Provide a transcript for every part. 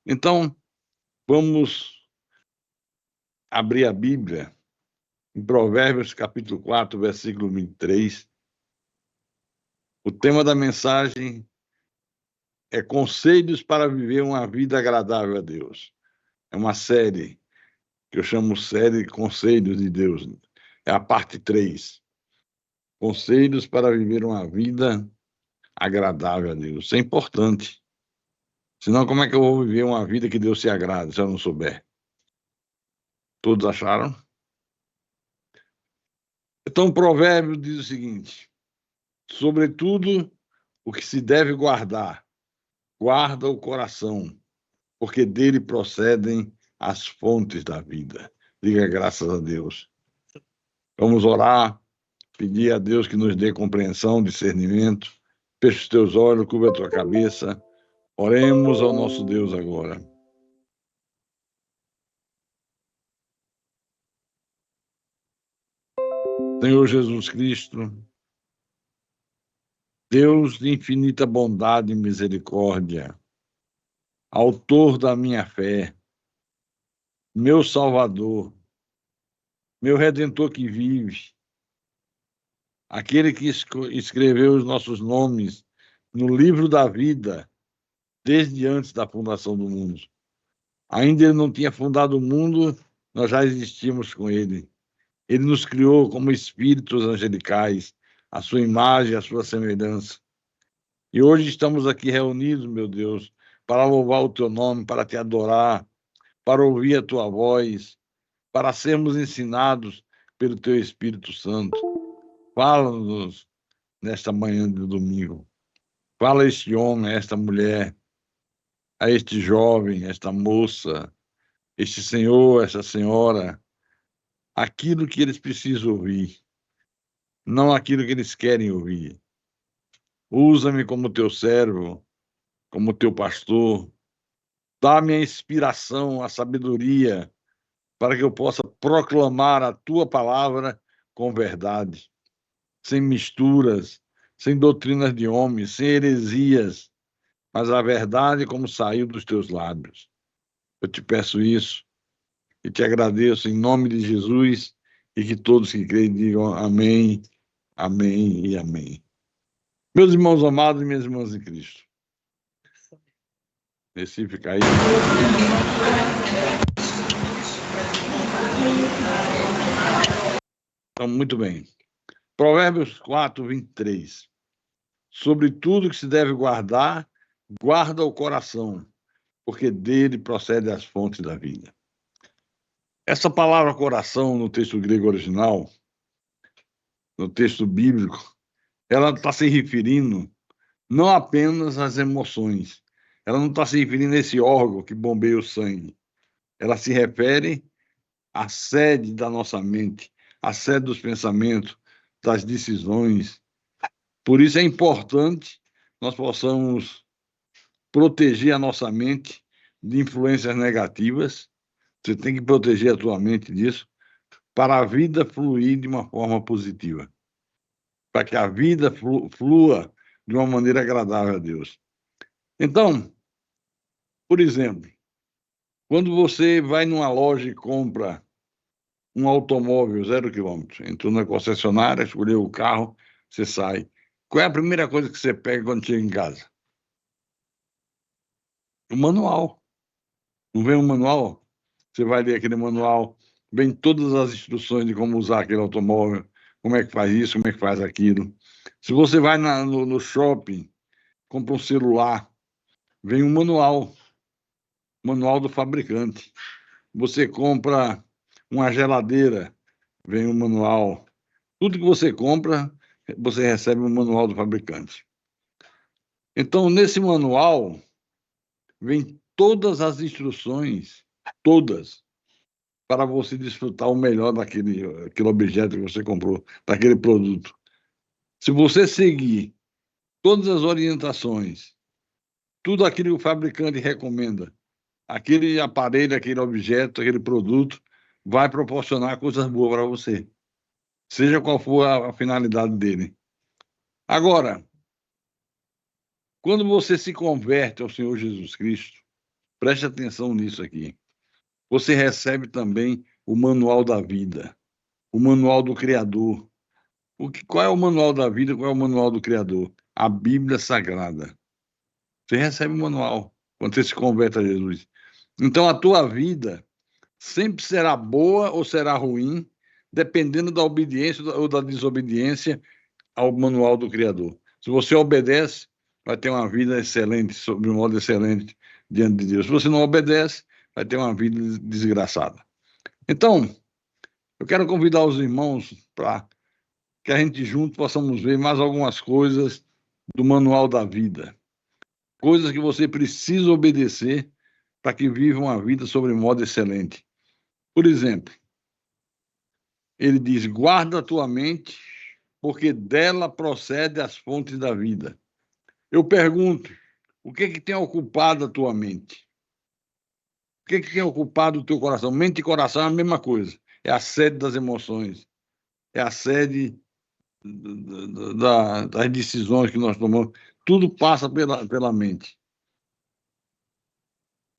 Então, vamos abrir a Bíblia em Provérbios, capítulo 4, versículo 23. O tema da mensagem é Conselhos para viver uma vida agradável a Deus. É uma série que eu chamo série Conselhos de Deus. É a parte 3. Conselhos para viver uma vida agradável a Deus. Isso é importante. Senão, como é que eu vou viver uma vida que Deus se agrada, se eu não souber? Todos acharam? Então, o provérbio diz o seguinte: sobretudo o que se deve guardar, guarda o coração, porque dele procedem as fontes da vida. Diga graças a Deus. Vamos orar, pedir a Deus que nos dê compreensão, discernimento. Feche os teus olhos, cubra a tua cabeça. Oremos ao nosso Deus agora. Senhor Jesus Cristo, Deus de infinita bondade e misericórdia, autor da minha fé, meu Salvador, meu Redentor que vive, aquele que escreveu os nossos nomes no livro da vida desde antes da fundação do mundo. Ainda ele não tinha fundado o mundo, nós já existíamos com ele. Ele nos criou como espíritos angelicais, a sua imagem, a sua semelhança. E hoje estamos aqui reunidos, meu Deus, para louvar o teu nome, para te adorar, para ouvir a tua voz, para sermos ensinados pelo teu Espírito Santo. Fala-nos nesta manhã de domingo. Fala a este homem, a esta mulher, a este jovem, a esta moça, este senhor, esta senhora, aquilo que eles precisam ouvir, não aquilo que eles querem ouvir. Usa-me como teu servo, como teu pastor. Dá-me a inspiração, a sabedoria, para que eu possa proclamar a tua palavra com verdade, sem misturas, sem doutrinas de homens, sem heresias, mas a verdade como saiu dos teus lábios. Eu te peço isso e te agradeço em nome de Jesus e que todos que creem digam amém, amém e amém. Meus irmãos amados e minhas irmãs em Cristo. Recife caiu. Então, muito bem. Provérbios 4, 23. Sobre tudo que se deve guardar, guarda o coração, porque dele procede as fontes da vida. Essa palavra coração, no texto grego original, no texto bíblico, ela está se referindo não apenas às emoções, ela não está se referindo a esse órgão que bombeia o sangue, ela se refere à sede da nossa mente, à sede dos pensamentos, das decisões. Por isso é importante nós possamos proteger a nossa mente de influências negativas. Você tem que proteger a tua mente disso para a vida fluir de uma forma positiva, para que a vida flua de uma maneira agradável a Deus. Então, por exemplo, quando você vai numa loja e compra um automóvel 0 quilômetro, entrou na concessionária, escolheu o carro, você sai. Qual é a primeira coisa que você pega quando chega em casa? O manual. Não vem um manual? Você vai ler aquele manual, vem todas as instruções de como usar aquele automóvel, como é que faz isso, como é que faz aquilo. Se você vai no shopping, compra um celular, vem um manual, manual do fabricante. Você compra uma geladeira, vem um manual. Tudo que você compra, você recebe um manual do fabricante. Então, nesse manual, vem todas as instruções, todas, para você desfrutar o melhor daquele objeto que você comprou, daquele produto. Se você seguir todas as orientações, tudo aquilo que o fabricante recomenda, aquele aparelho, aquele objeto, aquele produto, vai proporcionar coisas boas para você, seja qual for a finalidade dele. Agora, quando você se converte ao Senhor Jesus Cristo, Preste atenção nisso aqui. Você recebe também o manual da vida, o manual do Criador. Qual é o manual da vida? Qual é o manual do Criador? A Bíblia Sagrada. Você recebe o manual quando você se converte a Jesus. Então, a tua vida sempre será boa ou será ruim, dependendo da obediência ou da desobediência ao manual do Criador. Se você obedece, vai ter uma vida excelente, sobre um modo excelente diante de Deus. Se você não obedece, vai ter uma vida desgraçada. Então, eu quero convidar os irmãos para que a gente juntos possamos ver mais algumas coisas do manual da vida. Coisas que você precisa obedecer para que viva uma vida sobre modo excelente. Por exemplo, ele diz: guarda a tua mente, porque dela procede as fontes da vida. Eu pergunto, o que que tem ocupado a tua mente? O que que tem ocupado o teu coração? Mente e coração é a mesma coisa. É a sede das emoções. É a sede das decisões que nós tomamos. Tudo passa pela mente.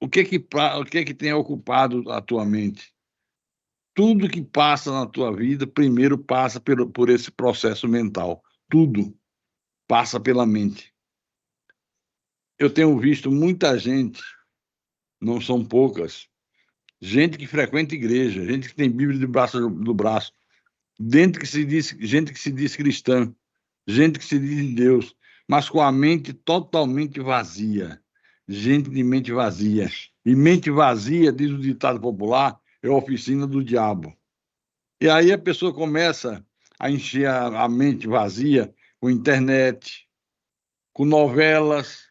O que que tem ocupado a tua mente? Tudo que passa na tua vida, primeiro passa por esse processo mental. Tudo passa pela mente. Eu tenho visto muita gente, não são poucas, gente que frequenta igreja, gente que tem Bíblia debaixo do braço, gente que se diz cristã, gente que se diz de Deus, mas com a mente totalmente vazia. Gente de mente vazia. E mente vazia, diz o ditado popular, é a oficina do diabo. E aí a pessoa começa a encher a mente vazia com internet, com novelas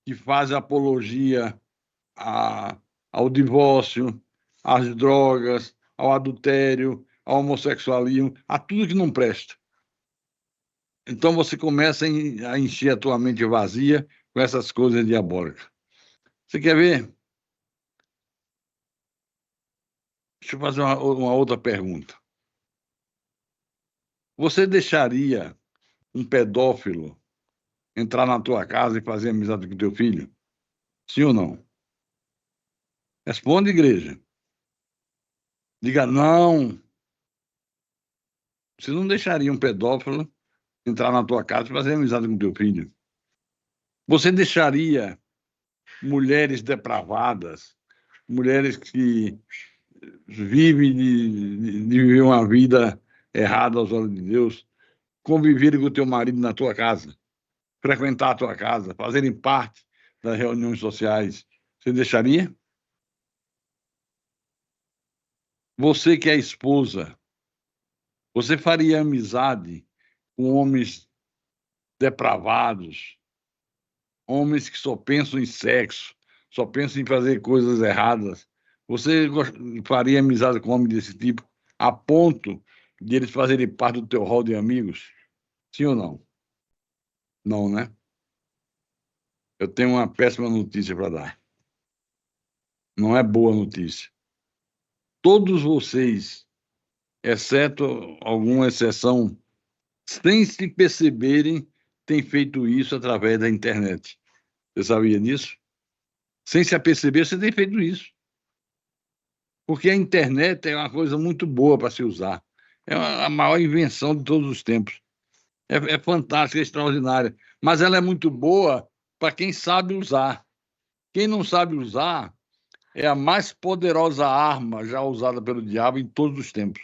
que fazem apologia ao divórcio, às drogas, ao adultério, ao homossexualismo, a tudo que não presta. Então você começa a encher a tua mente vazia com essas coisas diabólicas. Você quer ver? Deixa eu fazer uma outra pergunta. Você deixaria um pedófilo entrar na tua casa e fazer amizade com teu filho? Sim ou não? Responde, igreja. Diga não. Você não deixaria um pedófilo entrar na tua casa e fazer amizade com teu filho? Você deixaria mulheres depravadas, mulheres que vivem de viver uma vida errada aos olhos de Deus, conviverem com o teu marido na tua casa, frequentar a tua casa, fazerem parte das reuniões sociais? Você deixaria? Você que é esposa, você faria amizade com homens depravados, homens que só pensam em sexo, só pensam em fazer coisas erradas? Você faria amizade com homens desse tipo a ponto de eles fazerem parte do teu rol de amigos? Sim ou não? Não, né? Eu tenho uma péssima notícia para dar. Não é boa notícia. Todos vocês, exceto alguma exceção, sem se perceberem, têm feito isso através da internet. Você sabia disso? Sem se aperceber, você tem feito isso. Porque a internet é uma coisa muito boa para se usar. É a maior invenção de todos os tempos. É fantástica, é extraordinária. Mas ela é muito boa para quem sabe usar. Quem não sabe usar é a mais poderosa arma já usada pelo diabo em todos os tempos.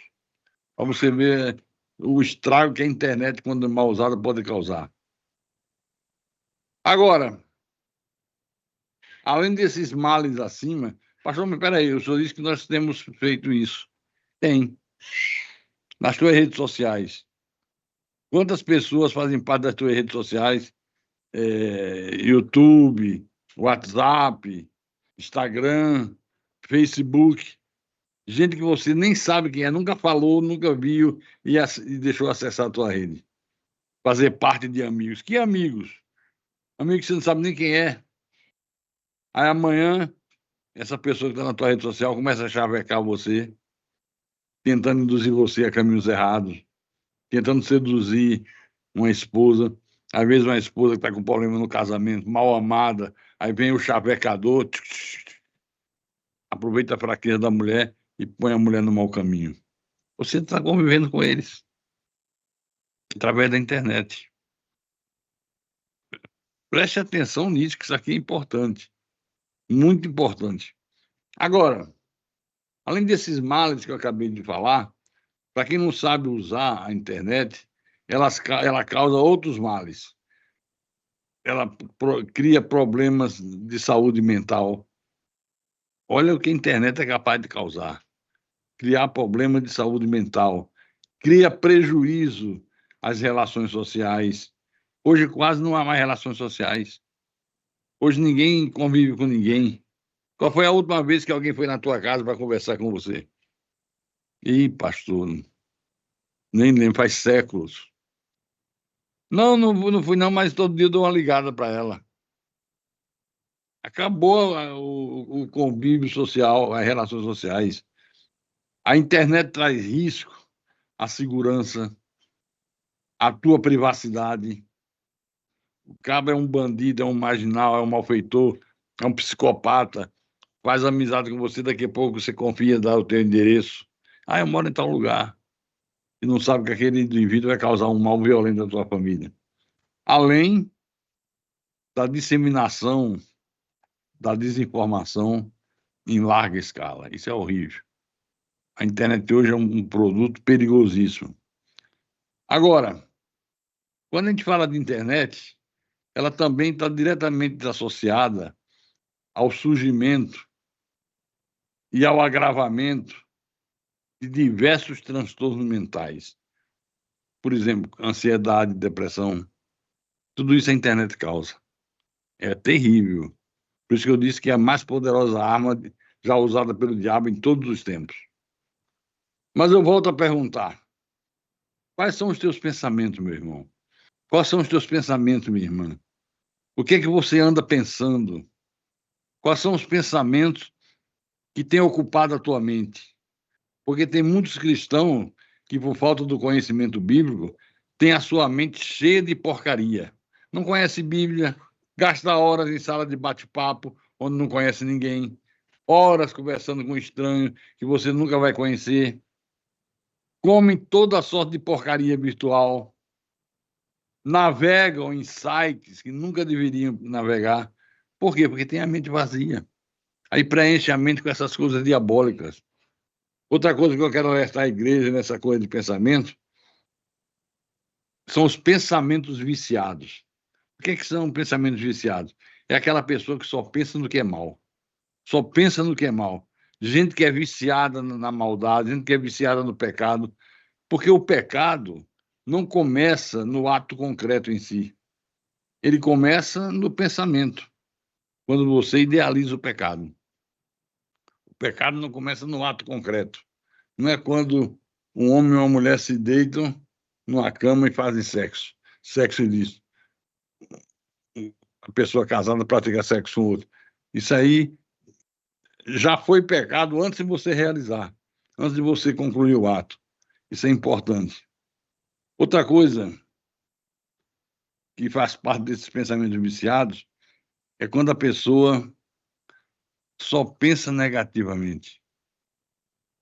Para você ver o estrago que a internet, quando mal usada, pode causar. Agora, além desses males acima, pastor, mas peraí, o senhor disse que nós temos feito isso. Tem. Nas tuas redes sociais. Quantas pessoas fazem parte das tuas redes sociais? YouTube, WhatsApp, Instagram, Facebook. Gente que você nem sabe quem é, nunca falou, nunca viu e deixou acessar a tua rede. Fazer parte de amigos. Que amigos? Amigos que você não sabe nem quem é. Aí amanhã, essa pessoa que está na tua rede social começa a chavecar você, tentando induzir você a caminhos errados, tentando seduzir uma esposa. Às vezes uma esposa que está com problema no casamento, mal amada, aí vem o chavecador, aproveita a fraqueza da mulher e põe a mulher no mau caminho. Você está convivendo com eles através da internet. Preste atenção nisso, que isso aqui é importante, muito importante. Agora, além desses males que eu acabei de falar, para quem não sabe usar a internet, ela causa outros males. Ela cria problemas de saúde mental. Olha o que a internet é capaz de causar. Criar problemas de saúde mental. Cria prejuízo às relações sociais. Hoje quase não há mais relações sociais. Hoje ninguém convive com ninguém. Qual foi a última vez que alguém foi na tua casa para conversar com você? Ih, pastor, nem lembro, faz séculos. Não fui não, mas todo dia eu dou uma ligada para ela. Acabou o convívio social, as relações sociais. A internet traz risco à segurança, à tua privacidade. O cabo é um bandido, é um marginal, é um malfeitor, é um psicopata. Faz amizade com você, daqui a pouco você confia, dá o teu endereço. Eu moro em tal lugar. E não sabe que aquele indivíduo vai causar um mal violento na tua família. Além da disseminação da desinformação em larga escala. Isso é horrível. A internet hoje é um produto perigosíssimo. Agora, quando a gente fala de internet, ela também está diretamente associada ao surgimento e ao agravamento de diversos transtornos mentais. Por exemplo, ansiedade, depressão. Tudo isso a internet causa. É terrível. Por isso que eu disse que é a mais poderosa arma já usada pelo diabo em todos os tempos. Mas eu volto a perguntar: quais são os teus pensamentos, meu irmão? Quais são os teus pensamentos, minha irmã? O que é que você anda pensando? Quais são os pensamentos que têm ocupado a tua mente? Porque tem muitos cristãos que, por falta do conhecimento bíblico, têm a sua mente cheia de porcaria. Não conhece Bíblia, gasta horas em sala de bate-papo, onde não conhece ninguém, horas conversando com um estranho que você nunca vai conhecer, come toda sorte de porcaria virtual, navegam em sites que nunca deveriam navegar. Por quê? Porque tem a mente vazia. Aí preenche a mente com essas coisas diabólicas. Outra coisa que eu quero alertar a igreja nessa coisa de pensamento são os pensamentos viciados. O que são pensamentos viciados? É aquela pessoa que só pensa no que é mal. Só pensa no que é mal. Gente que é viciada na maldade, gente que é viciada no pecado, porque o pecado não começa no ato concreto em si. Ele começa no pensamento, quando você idealiza o pecado. O pecado não começa no ato concreto. Não é quando um homem e uma mulher se deitam numa cama e fazem sexo. Sexo ilícito. A pessoa casada pratica sexo com outro. Isso aí já foi pecado antes de você realizar, antes de você concluir o ato. Isso é importante. Outra coisa que faz parte desses pensamentos viciados é quando a pessoa só pensa negativamente.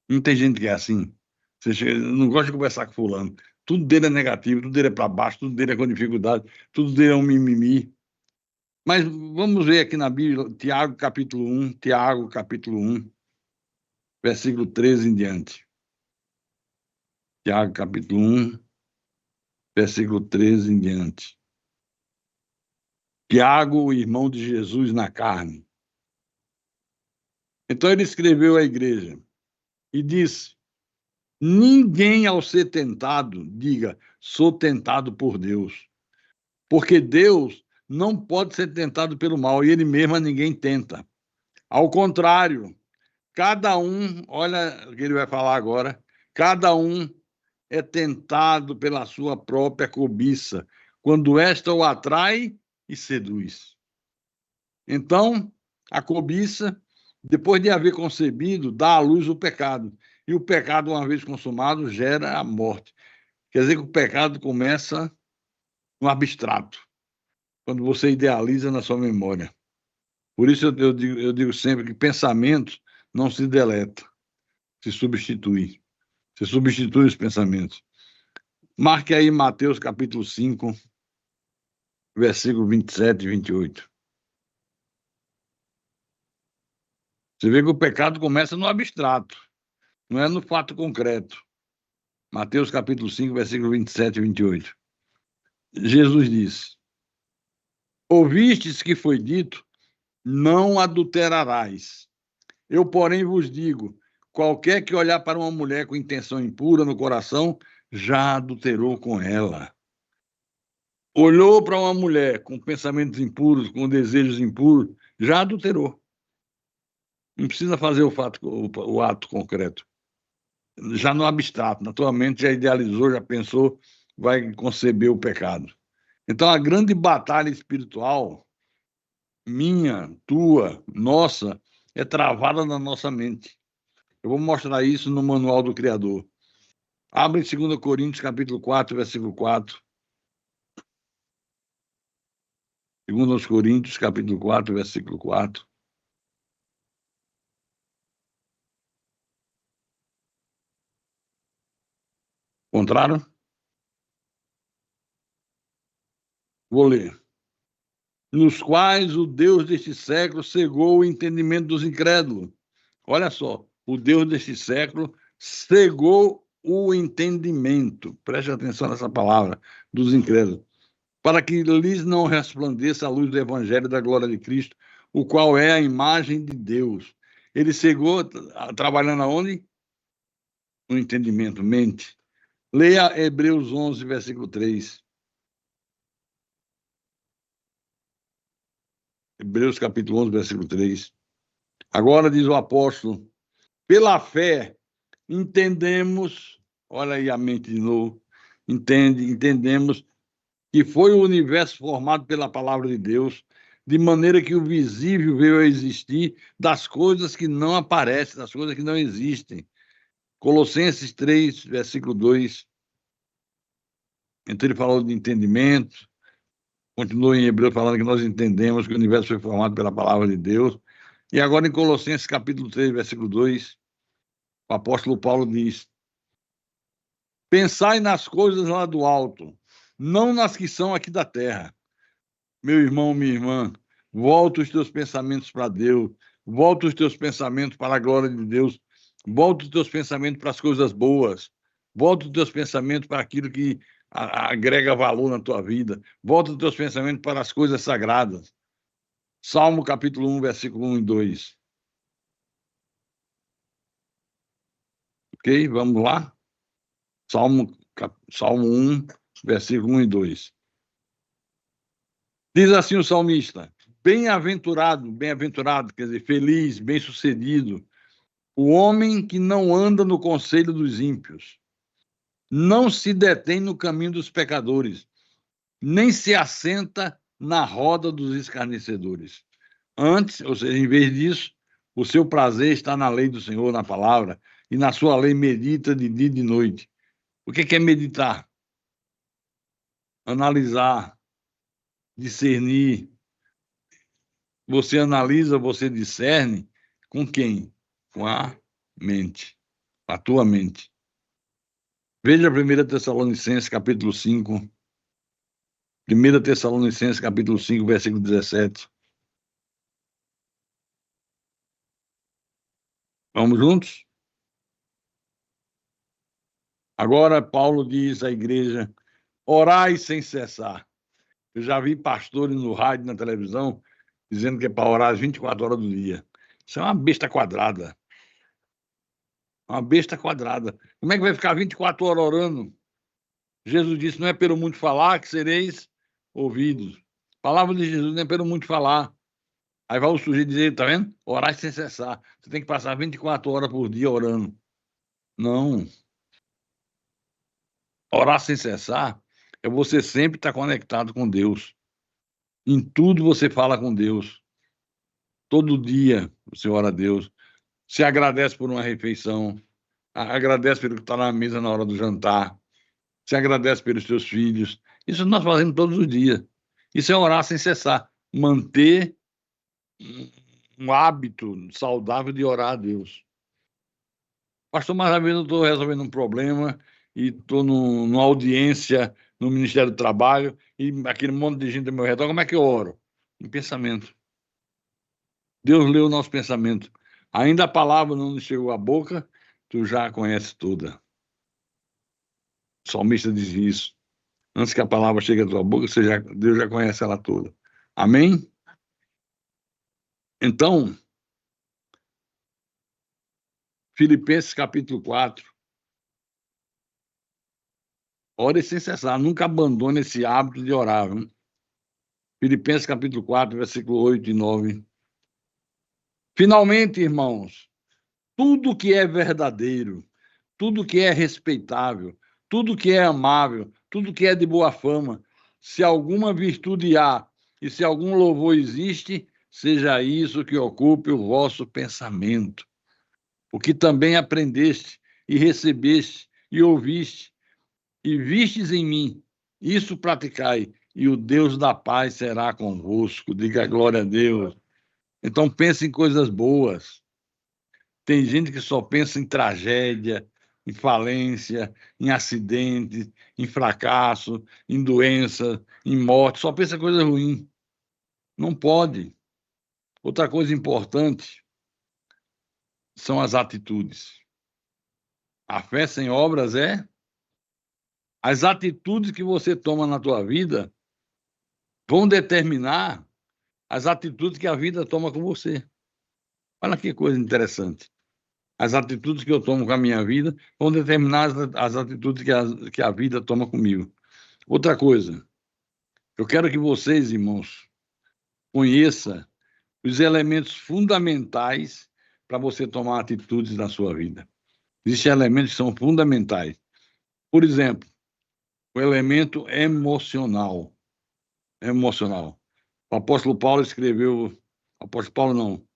Não tem gente que é assim. Você não gosta de conversar com fulano. Tudo dele é negativo, tudo dele é para baixo, tudo dele é com dificuldade, tudo dele é um mimimi. Mas vamos ver aqui na Bíblia, Tiago capítulo 1, versículo 13 em diante. Tiago capítulo 1, versículo 13 em diante. Tiago, o irmão de Jesus na carne. Então ele escreveu à igreja e disse: ninguém ao ser tentado diga, sou tentado por Deus. Porque Deus não pode ser tentado pelo mal e ele mesmo a ninguém tenta. Ao contrário, cada um, olha o que ele vai falar agora, cada um é tentado pela sua própria cobiça, quando esta o atrai e seduz. Então, a cobiça, depois de haver concebido, dá à luz o pecado. E o pecado, uma vez consumado, gera a morte. Quer dizer que o pecado começa no abstrato, quando você idealiza na sua memória. Por isso eu digo sempre que pensamentos não se deleta, se substitui. Se substitui os pensamentos. Marque aí Mateus capítulo 5, versículo 27 e 28. Você vê que o pecado começa no abstrato, não é no fato concreto. Mateus capítulo 5, versículo 27 e 28. Jesus disse: ouvistes que foi dito, não adulterarás. Eu, porém, vos digo, qualquer que olhar para uma mulher com intenção impura no coração, já adulterou com ela. Olhou para uma mulher com pensamentos impuros, com desejos impuros, já adulterou. Não precisa fazer o ato concreto. Já no abstrato, na tua mente já idealizou, já pensou, vai conceber o pecado. Então, a grande batalha espiritual, minha, tua, nossa, é travada na nossa mente. Eu vou mostrar isso no Manual do Criador. Abre em 2 Coríntios, capítulo 4, versículo 4. 2 Coríntios, capítulo 4, versículo 4. Encontraram? Vou ler. Nos quais o Deus deste século cegou o entendimento dos incrédulos. Olha só, o Deus deste século cegou o entendimento, preste atenção nessa palavra, dos incrédulos, para que lhes não resplandeça a luz do evangelho da glória de Cristo, o qual é a imagem de Deus. Ele cegou, trabalhando aonde? No entendimento, mente. Leia Hebreus 11, versículo 3. Hebreus capítulo 11, versículo 3. Agora diz o apóstolo: pela fé entendemos, olha aí a mente de novo, entendemos que foi o universo formado pela palavra de Deus, de maneira que o visível veio a existir das coisas que não aparecem, das coisas que não existem. Colossenses 3, versículo 2. Então ele falou de entendimento, continua em Hebreu falando que nós entendemos que o universo foi formado pela palavra de Deus. E agora em Colossenses capítulo 3, versículo 2, o apóstolo Paulo diz: pensai nas coisas lá do alto, não nas que são aqui da terra. Meu irmão, minha irmã, volta os teus pensamentos para Deus, volta os teus pensamentos para a glória de Deus, volta os teus pensamentos para as coisas boas, volta os teus pensamentos para aquilo que agrega valor na tua vida, volta os teus pensamentos para as coisas sagradas. Salmo capítulo 1, versículo 1 e 2. Ok? Vamos lá? Salmo 1, versículo 1 e 2. Diz assim o salmista: bem-aventurado, quer dizer, feliz, bem-sucedido, o homem que não anda no conselho dos ímpios, não se detém no caminho dos pecadores, nem se assenta na roda dos escarnecedores. Antes, ou seja, em vez disso, o seu prazer está na lei do Senhor, na palavra, e na sua lei medita de dia e de noite. O que é meditar? Analisar, discernir. Você analisa, você discerne com quem? Com a mente, a tua mente. Veja 1 Tessalonicenses, capítulo 5. 1 Tessalonicenses, capítulo 5, versículo 17. Vamos juntos? Agora, Paulo diz à igreja: orai sem cessar. Eu já vi pastores no rádio, na televisão, dizendo que é para orar as 24 horas do dia. Isso é uma besta quadrada. Uma besta quadrada. Como é que vai ficar 24 horas orando? Jesus disse: não é pelo muito falar que sereis ouvidos. A palavra de Jesus não é pelo muito falar. Aí vai o sujeito dizer: tá vendo? Orar sem cessar. Você tem que passar 24 horas por dia orando. Não. Orar sem cessar é você sempre estar conectado com Deus. Em tudo você fala com Deus. Todo dia você ora a Deus. Se agradece por uma refeição. Agradece pelo que está na mesa na hora do jantar. Se agradece pelos teus filhos. Isso nós fazemos todos os dias. Isso é orar sem cessar. Manter um hábito saudável de orar a Deus. Pastor, mas às vezes eu estou resolvendo um problema e estou numa audiência no Ministério do Trabalho e aquele monte de gente ao meu redor, como é que eu oro? Em pensamento. Deus lê o nosso pensamento. Ainda a palavra não nos chegou à boca, tu já a conhece toda. O salmista diz isso. Antes que a palavra chegue à tua boca, Deus já conhece ela toda. Amém? Então, Filipenses capítulo 4. Ore sem cessar, nunca abandone esse hábito de orar. Viu? Filipenses capítulo 4, versículo 8 e 9. Finalmente, irmãos, tudo que é verdadeiro, tudo que é respeitável, tudo que é amável, tudo que é de boa fama, se alguma virtude há e se algum louvor existe, seja isso que ocupe o vosso pensamento. O que também aprendeste e recebeste e ouviste e vistes em mim, isso praticai, e o Deus da paz será convosco. Diga glória a Deus. Então pense em coisas boas. Tem gente que só pensa em tragédia, em falência, em acidente, em fracasso, em doença, em morte, só pensa em coisa ruim. Não pode. Outra coisa importante são as atitudes. A fé sem obras é as atitudes que você toma na tua vida vão determinar as atitudes que a vida toma com você. Olha que coisa interessante. As atitudes que eu tomo com a minha vida vão determinar as atitudes que a vida toma comigo. Outra coisa, eu quero que vocês, irmãos, conheçam os elementos fundamentais para você tomar atitudes na sua vida. Existem elementos que são fundamentais. Por exemplo, o elemento emocional. Emocional. O apóstolo Paulo escreveu, apóstolo Paulo não,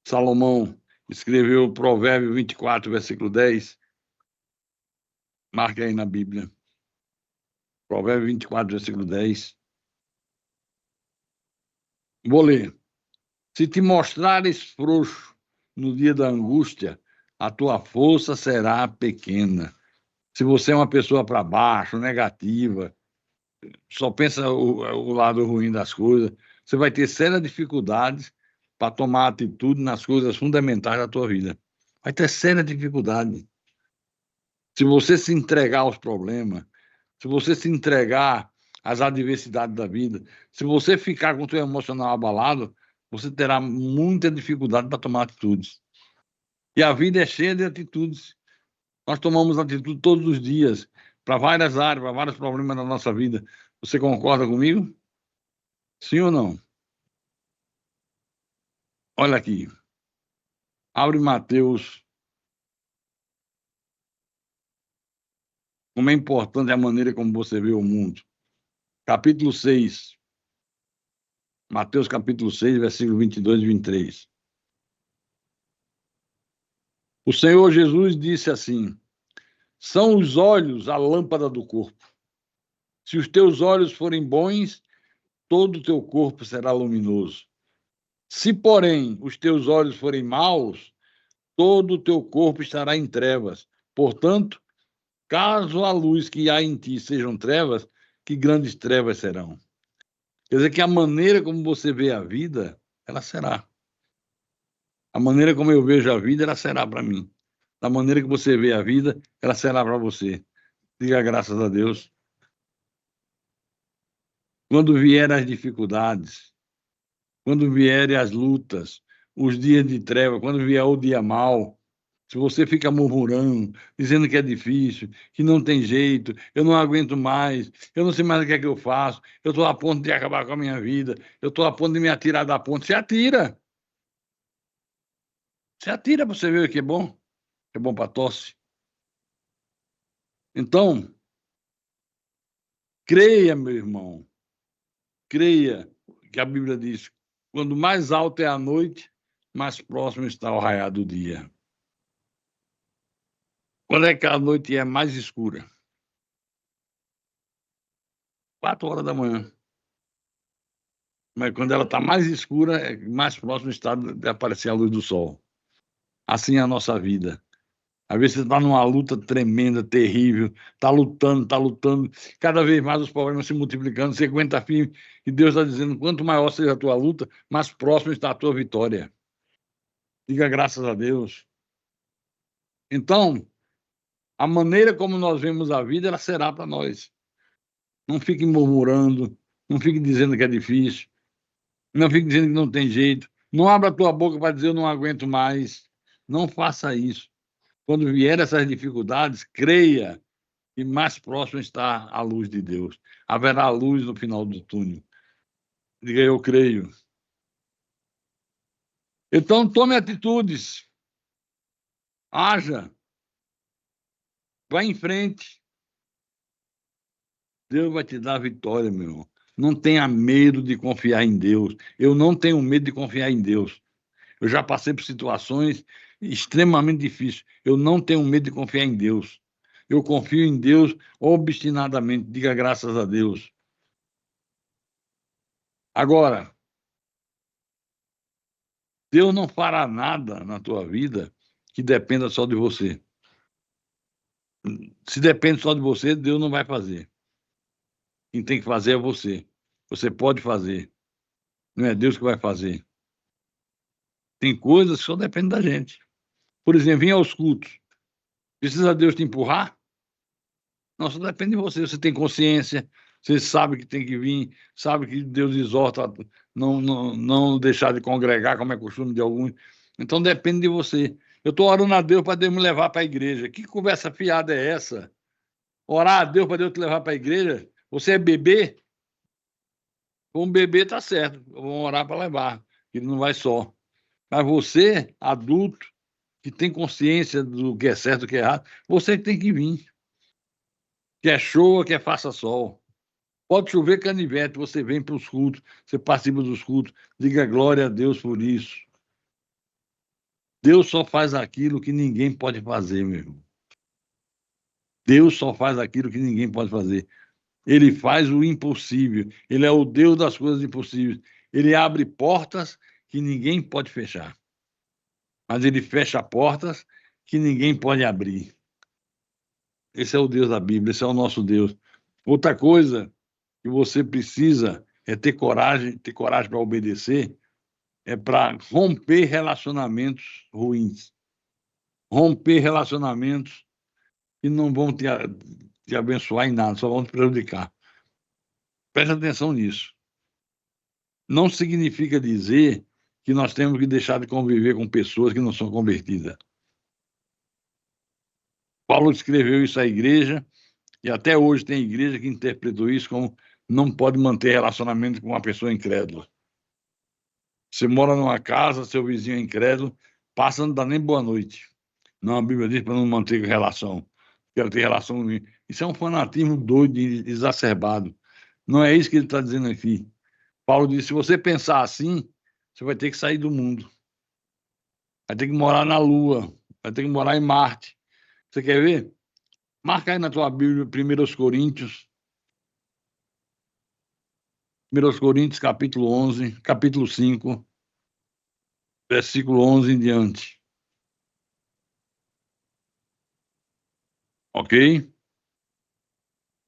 Salomão escreveu o Provérbio 24, versículo 10. Marca aí na Bíblia. Provérbio 24, versículo 10. Vou ler. Se te mostrares frouxo no dia da angústia, a tua força será pequena. Se você é uma pessoa para baixo, negativa, só pensa o lado ruim das coisas, você vai ter sérias dificuldades para tomar atitude nas coisas fundamentais da tua vida. Vai ter séria dificuldade. Se você se entregar aos problemas, se você se entregar às adversidades da vida, se você ficar com o seu emocional abalado, você terá muita dificuldade para tomar atitudes. E a vida é cheia de atitudes. Nós tomamos atitude todos os dias, para várias áreas, para vários problemas da nossa vida. Você concorda comigo? Sim ou não? Olha aqui. Abre Mateus. Como é importante a maneira como você vê o mundo. Capítulo 6. Mateus capítulo 6, versículo 22 e 23. O Senhor Jesus disse assim: são os olhos a lâmpada do corpo. Se os teus olhos forem bons, todo o teu corpo será luminoso. Se, porém, os teus olhos forem maus, todo o teu corpo estará em trevas. Portanto, caso a luz que há em ti sejam trevas, que grandes trevas serão. Quer dizer que a maneira como você vê a vida, ela será. A maneira como eu vejo a vida, ela será para mim. Da maneira que você vê a vida, ela será para você. Diga graças a Deus. Quando vierem as dificuldades, quando vierem as lutas, os dias de treva, quando vier o dia mau, se você fica murmurando, dizendo que é difícil, que não tem jeito, eu não aguento mais, eu não sei mais o que é que eu faço, eu estou a ponto de acabar com a minha vida, eu estou a ponto de me atirar da ponte, se atira. Se atira para você ver o que é bom para tosse. Então, creia, meu irmão, creia que a Bíblia diz: quando mais alta é a noite, mais próximo está o raiar do dia. Quando é que a noite é mais escura? 4 horas da manhã. mas quando ela está mais escura, é mais próximo está de aparecer a luz do sol. Assim é a nossa vida. Às vezes você está numa luta tremenda, terrível, está lutando, cada vez mais os problemas se multiplicando, você aguenta firme, e Deus está dizendo, quanto maior seja a tua luta, mais próximo está a tua vitória. Diga graças a Deus. Então, a maneira como nós vemos a vida, ela será para nós. Não fique murmurando, não fique dizendo que é difícil, não fique dizendo que não tem jeito, não abra a tua boca para dizer eu não aguento mais. Não faça isso. Quando vier essas dificuldades, creia que mais próximo está a luz de Deus. Haverá luz no final do túnel. Diga, eu creio. Então, tome atitudes. Haja. Vá em frente. Deus vai te dar a vitória, meu irmão. Não tenha medo de confiar em Deus. Eu não tenho medo de confiar em Deus. Eu já passei por situações extremamente difíceis. Eu não tenho medo de confiar em Deus. Eu confio em Deus obstinadamente. Diga graças a Deus. Agora, Deus não fará nada na tua vida que dependa só de você. Se depende só de você, Deus não vai fazer. Quem tem que fazer é você. Você pode fazer. Não é Deus que vai fazer. Tem coisas que só dependem da gente. Por exemplo, vir aos cultos. Precisa Deus te empurrar? Não, só depende de você. Você tem consciência, você sabe que tem que vir, sabe que Deus exorta a não deixar de congregar, como é costume de alguns. Então depende de você. Eu estou orando a Deus para Deus me levar para a igreja. Que conversa fiada é essa? Orar a Deus para Deus te levar para a igreja? Você é bebê? Um bebê está certo. Vamos orar para levar. Ele não vai só. Mas você, adulto, que tem consciência do que é certo e do que é errado, você tem que vir. Quer chova, quer faça sol. Pode chover canivete, você vem para os cultos, você participa dos cultos, diga glória a Deus por isso. Deus só faz aquilo que ninguém pode fazer, meu irmão. Deus só faz aquilo que ninguém pode fazer. Ele faz o impossível. Ele é o Deus das coisas impossíveis. Ele abre portas que ninguém pode fechar. Mas ele fecha portas que ninguém pode abrir. Esse é o Deus da Bíblia, esse é o nosso Deus. Outra coisa que você precisa é ter coragem para obedecer, é para romper relacionamentos ruins. Romper relacionamentos que não vão te abençoar em nada, só vão te prejudicar. Preste atenção nisso. Não significa dizer que nós temos que deixar de conviver com pessoas que não são convertidas. Paulo escreveu isso à igreja, e até hoje tem igreja que interpretou isso como não pode manter relacionamento com uma pessoa incrédula. Você mora numa casa, seu vizinho é incrédulo, passa, não dá nem boa noite. Não, a Bíblia diz para não manter relação. Quero ter relação. Isso é um fanatismo doido e exacerbado. Não é isso que ele está dizendo aqui. Paulo diz: se você pensar assim, você vai ter que sair do mundo. Vai ter que morar na Lua. Vai ter que morar em Marte. Você quer ver? Marca aí na tua Bíblia, 1 Coríntios. 1 Coríntios, capítulo 11, capítulo 5, versículo 11 em diante. Ok?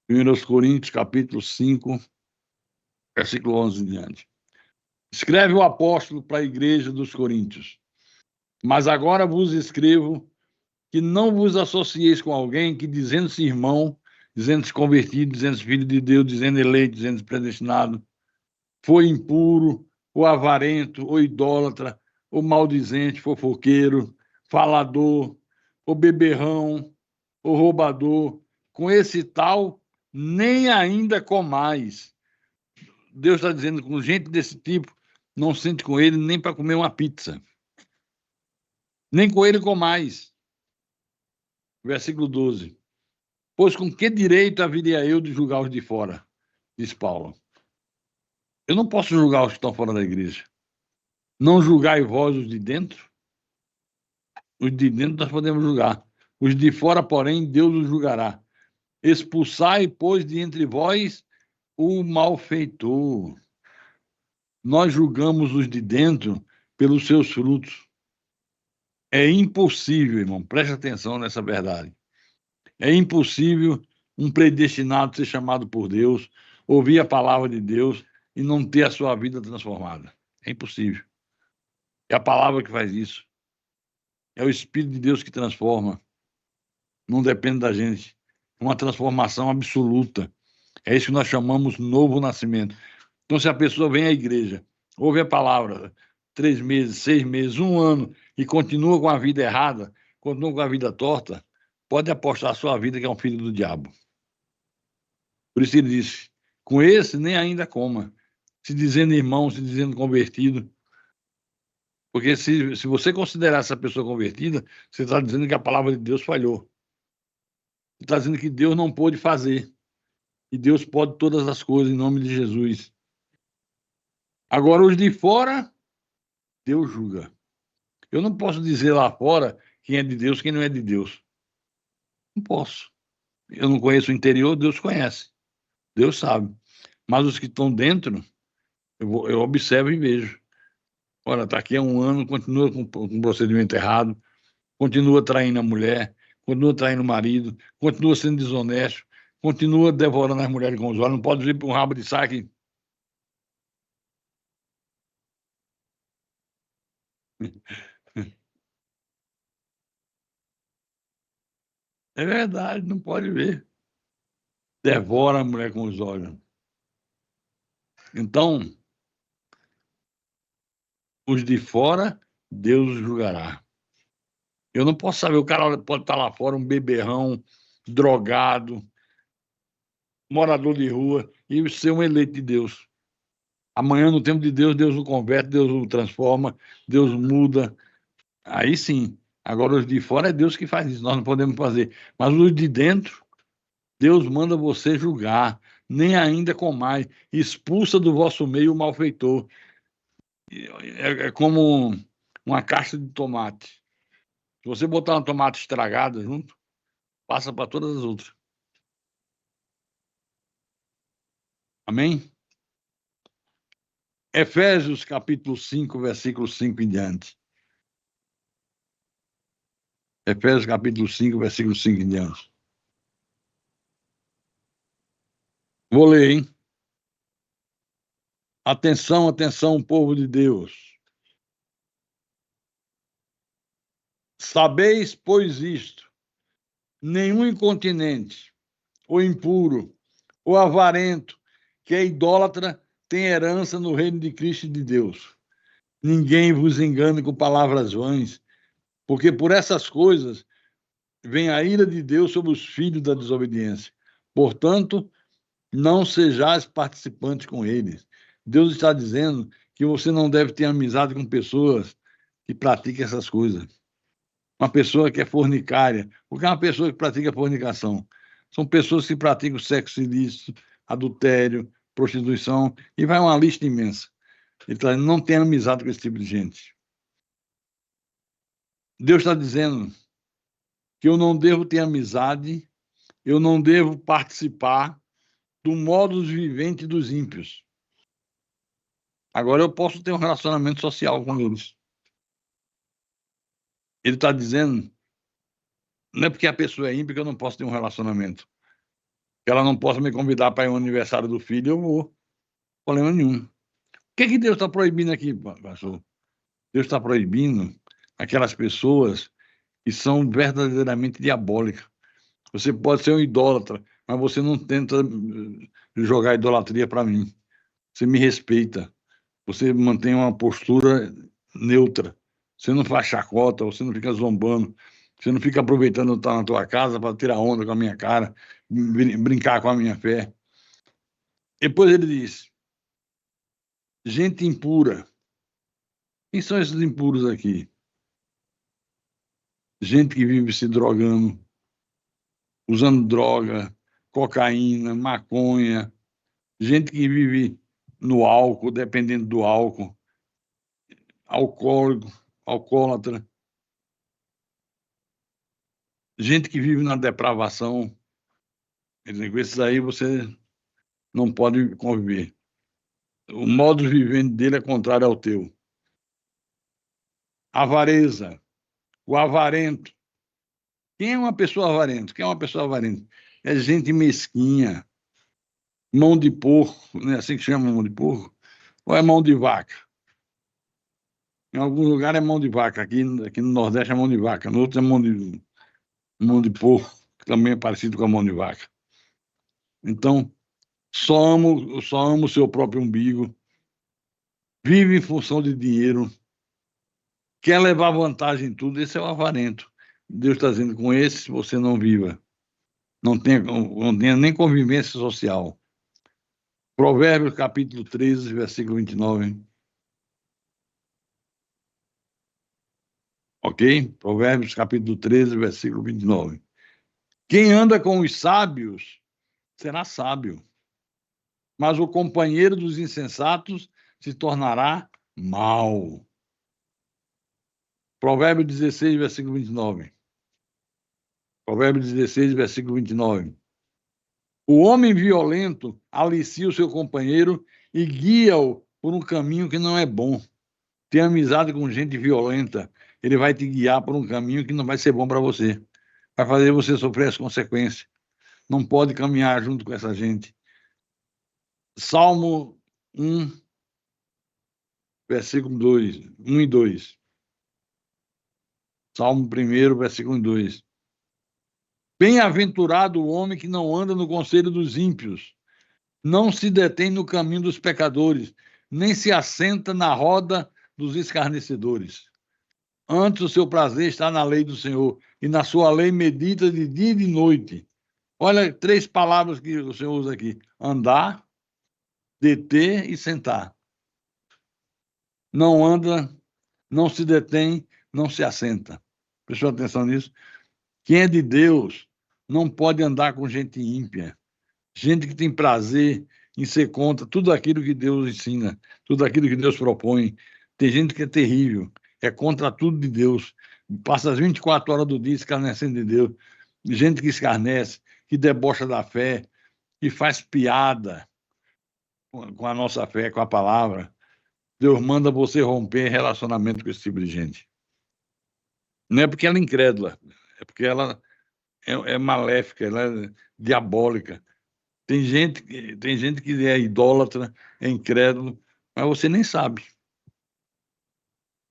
1 Coríntios, capítulo 5, versículo 11 em diante. Escreve o apóstolo para a igreja dos Coríntios. Mas agora vos escrevo que não vos associeis com alguém que, dizendo-se irmão, dizendo-se convertido, dizendo-se filho de Deus, dizendo eleito, dizendo-se predestinado, foi impuro, ou avarento, ou idólatra, ou maldizente, fofoqueiro, falador, ou beberrão, ou roubador. Com esse tal, nem ainda comais. Deus está dizendo, com gente desse tipo, não sente com ele nem para comer uma pizza. Nem com ele comais. Versículo 12. Pois com que direito haveria eu de julgar os de fora? Diz Paulo. Eu não posso julgar os que estão fora da igreja. Não julgai vós os de dentro? Os de dentro nós podemos julgar. Os de fora, porém, Deus os julgará. Expulsai, pois, de entre vós o malfeitor. Nós julgamos os de dentro pelos seus frutos. É impossível, irmão, preste atenção nessa verdade. É impossível um predestinado ser chamado por Deus, ouvir a palavra de Deus e não ter a sua vida transformada. É impossível. É a palavra que faz isso. É o Espírito de Deus que transforma. Não depende da gente. Uma transformação absoluta. É isso que nós chamamos novo nascimento. Então, se a pessoa vem à igreja, ouve a palavra 3 meses, 6 meses, um ano, e continua com a vida errada, continua com a vida torta, pode apostar a sua vida que é um filho do diabo. Por isso ele disse: com esse nem ainda coma, se dizendo irmão, se dizendo convertido. Porque se você considerar essa pessoa convertida, você está dizendo que a palavra de Deus falhou. Você está dizendo que Deus não pôde fazer. E Deus pode todas as coisas em nome de Jesus. Agora, os de fora, Deus julga. Eu não posso dizer lá fora quem é de Deus, quem não é de Deus. Não posso. Eu não conheço o interior, Deus conhece. Deus sabe. Mas os que estão dentro, eu observo e vejo. Olha, está aqui há um ano, continua com um procedimento errado, continua traindo a mulher, continua traindo o marido, continua sendo desonesto, continua devorando as mulheres com os olhos, não pode vir para um rabo de saque. É verdade, não pode ver. Devora a mulher com os olhos. Então, os de fora, Deus julgará. Eu não posso saber, o cara pode estar lá fora, um beberrão, drogado, morador de rua, e ser um eleito de Deus. Amanhã, no tempo de Deus, Deus o converte, Deus o transforma, Deus muda. Aí sim. Agora, os de fora é Deus que faz isso, nós não podemos fazer. Mas os de dentro, Deus manda você julgar, nem ainda comais, expulsa do vosso meio o malfeitor. É como uma caixa de tomate. Se você botar uma tomate estragada junto, passa para todas as outras. Amém? Efésios capítulo 5, versículo 5 em diante. Efésios capítulo 5, versículo 5 em diante. Vou ler, hein? Atenção, atenção, povo de Deus. Sabeis, pois, isto: nenhum incontinente, ou impuro, ou avarento, que é idólatra, tem herança no reino de Cristo e de Deus. Ninguém vos engane com palavras vãs, porque por essas coisas vem a ira de Deus sobre os filhos da desobediência. Portanto, não sejais participantes com eles. Deus está dizendo que você não deve ter amizade com pessoas que praticam essas coisas. Uma pessoa que é fornicária. O que é uma pessoa que pratica fornicação? São pessoas que praticam sexo ilícito, adultério, prostituição, e vai uma lista imensa. Ele está dizendo, não tenha amizade com esse tipo de gente. Deus está dizendo que eu não devo ter amizade, eu não devo participar do modus vivendi dos ímpios. Agora eu posso ter um relacionamento social com eles. Ele está dizendo, não é porque a pessoa é ímpia que eu não posso ter um relacionamento. Que ela não possa me convidar para ir ao aniversário do filho, eu vou. Problema nenhum. O que Deus está proibindo aqui, pastor? Deus está proibindo aquelas pessoas que são verdadeiramente diabólicas. Você pode ser um idólatra, mas você não tenta jogar idolatria para mim. Você me respeita. Você mantém uma postura neutra. Você não faz chacota, você não fica zombando, você não fica aproveitando estar na tua casa para tirar onda com a minha cara, brincar com a minha fé. Depois ele diz: gente impura. Quem são esses impuros aqui? Gente que vive se drogando, usando droga, cocaína, maconha, gente que vive no álcool, dependendo do álcool, alcoólico, alcoólatra, gente que vive na depravação. Com esses aí você não pode conviver. O modo de viver dele é contrário ao teu. Avareza, o avarento. Quem é uma pessoa avarenta? Quem é uma pessoa avarenta? É gente mesquinha, mão de porco, não é assim que chama mão de porco? Ou é mão de vaca? Em algum lugar é mão de vaca, aqui no Nordeste é mão de vaca, no outro é mão de porco, que também é parecido com a mão de vaca. Então, só amo o seu próprio umbigo, vive em função de dinheiro, quer levar vantagem em tudo, esse é o avarento. Deus está dizendo, com esse você não viva, não tenha nem convivência social. Provérbios capítulo 13, versículo 29. Ok? Provérbios capítulo 13, versículo 29. Quem anda com os sábios será sábio, mas o companheiro dos insensatos se tornará mau. Provérbio 16, versículo 29. Provérbio 16, versículo 29. O homem violento alicia o seu companheiro e guia-o por um caminho que não é bom. Tem amizade com gente violenta, ele vai te guiar por um caminho que não vai ser bom para você. Vai fazer você sofrer as consequências. Não pode caminhar junto com essa gente. Salmo 1, versículo 2, 1 e 2. Salmo 1, versículo 2. Bem-aventurado o homem que não anda no conselho dos ímpios, não se detém no caminho dos pecadores, nem se assenta na roda dos escarnecedores. Antes o seu prazer está na lei do Senhor, e na sua lei medita de dia e de noite. Olha, 3 palavras que o Senhor usa aqui: andar, deter e sentar. Não anda, não se detém, não se assenta. Prestou atenção nisso? Quem é de Deus não pode andar com gente ímpia, gente que tem prazer em ser contra tudo aquilo que Deus ensina, tudo aquilo que Deus propõe. Tem gente que é terrível, é contra tudo de Deus, passa as 24 horas do dia escarnecendo de Deus. Gente que escarnece, que debocha da fé, que faz piada com a nossa fé, com a palavra. Deus manda você romper relacionamento com esse tipo de gente. Não é porque ela é incrédula, é porque ela é maléfica, ela é diabólica. Tem gente que é idólatra, é incrédulo, mas você nem sabe.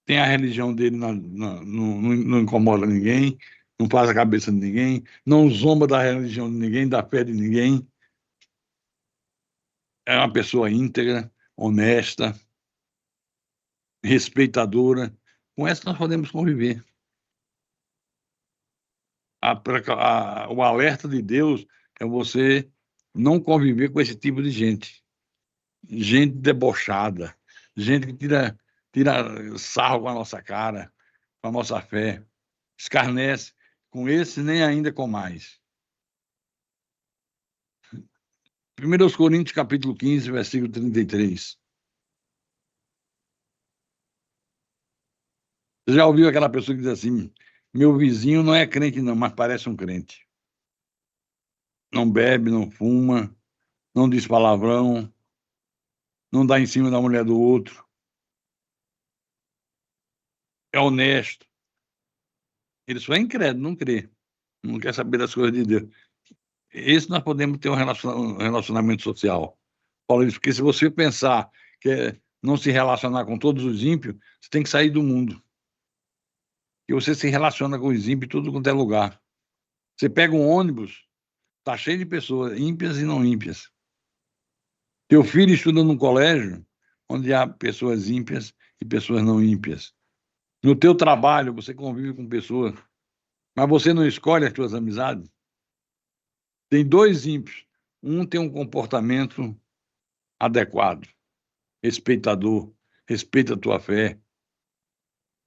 Tem a religião dele, não incomoda ninguém, não faz a cabeça de ninguém, não zomba da religião de ninguém, da fé de ninguém. É uma pessoa íntegra, honesta, respeitadora. Com essa nós podemos conviver. O alerta de Deus é você não conviver com esse tipo de gente. Gente debochada, gente que tira sarro com a nossa cara, com a nossa fé, escarnece com esse nem ainda com mais. 1 Coríntios capítulo 15, versículo 33. Você já ouviu aquela pessoa que diz assim: meu vizinho não é crente não, mas parece um crente. Não bebe, não fuma, não diz palavrão, não dá em cima da mulher do outro, é honesto. Ele só é incrédulo, não crê, não quer saber das coisas de Deus. Esse nós podemos ter um relacionamento social. Falo isso porque se você pensar que não se relacionar com todos os ímpios, você tem que sair do mundo. E você se relaciona com os ímpios em tudo quanto é lugar. Você pega um ônibus, tá cheio de pessoas, ímpias e não ímpias. Teu filho estuda num colégio onde há pessoas ímpias e pessoas não ímpias. No teu trabalho, você convive com pessoas, mas você não escolhe as tuas amizades. Tem 2 ímpios. Um tem um comportamento adequado, respeitador, respeita a tua fé,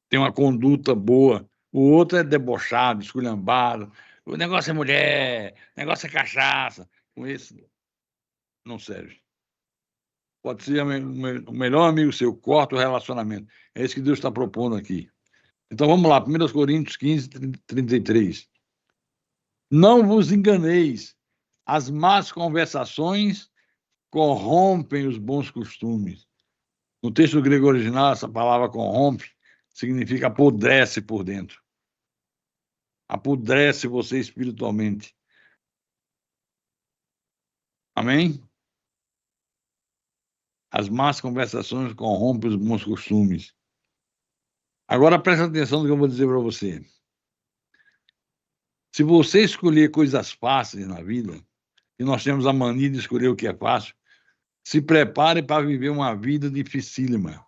tem uma conduta boa. O outro é debochado, esculhambado. O negócio é mulher, o negócio é cachaça. Com esse, não serve. Pode ser o melhor amigo seu, corta o relacionamento. É isso que Deus está propondo aqui. Então vamos lá, 1 Coríntios 15, 33. Não vos enganeis, as más conversações corrompem os bons costumes. No texto grego original, essa palavra corrompe significa apodrece por dentro. Apodrece você espiritualmente. Amém? As más conversações corrompem os bons costumes. Agora presta atenção no que eu vou dizer para você. Se você escolher coisas fáceis na vida, e nós temos a mania de escolher o que é fácil, se prepare para viver uma vida dificílima.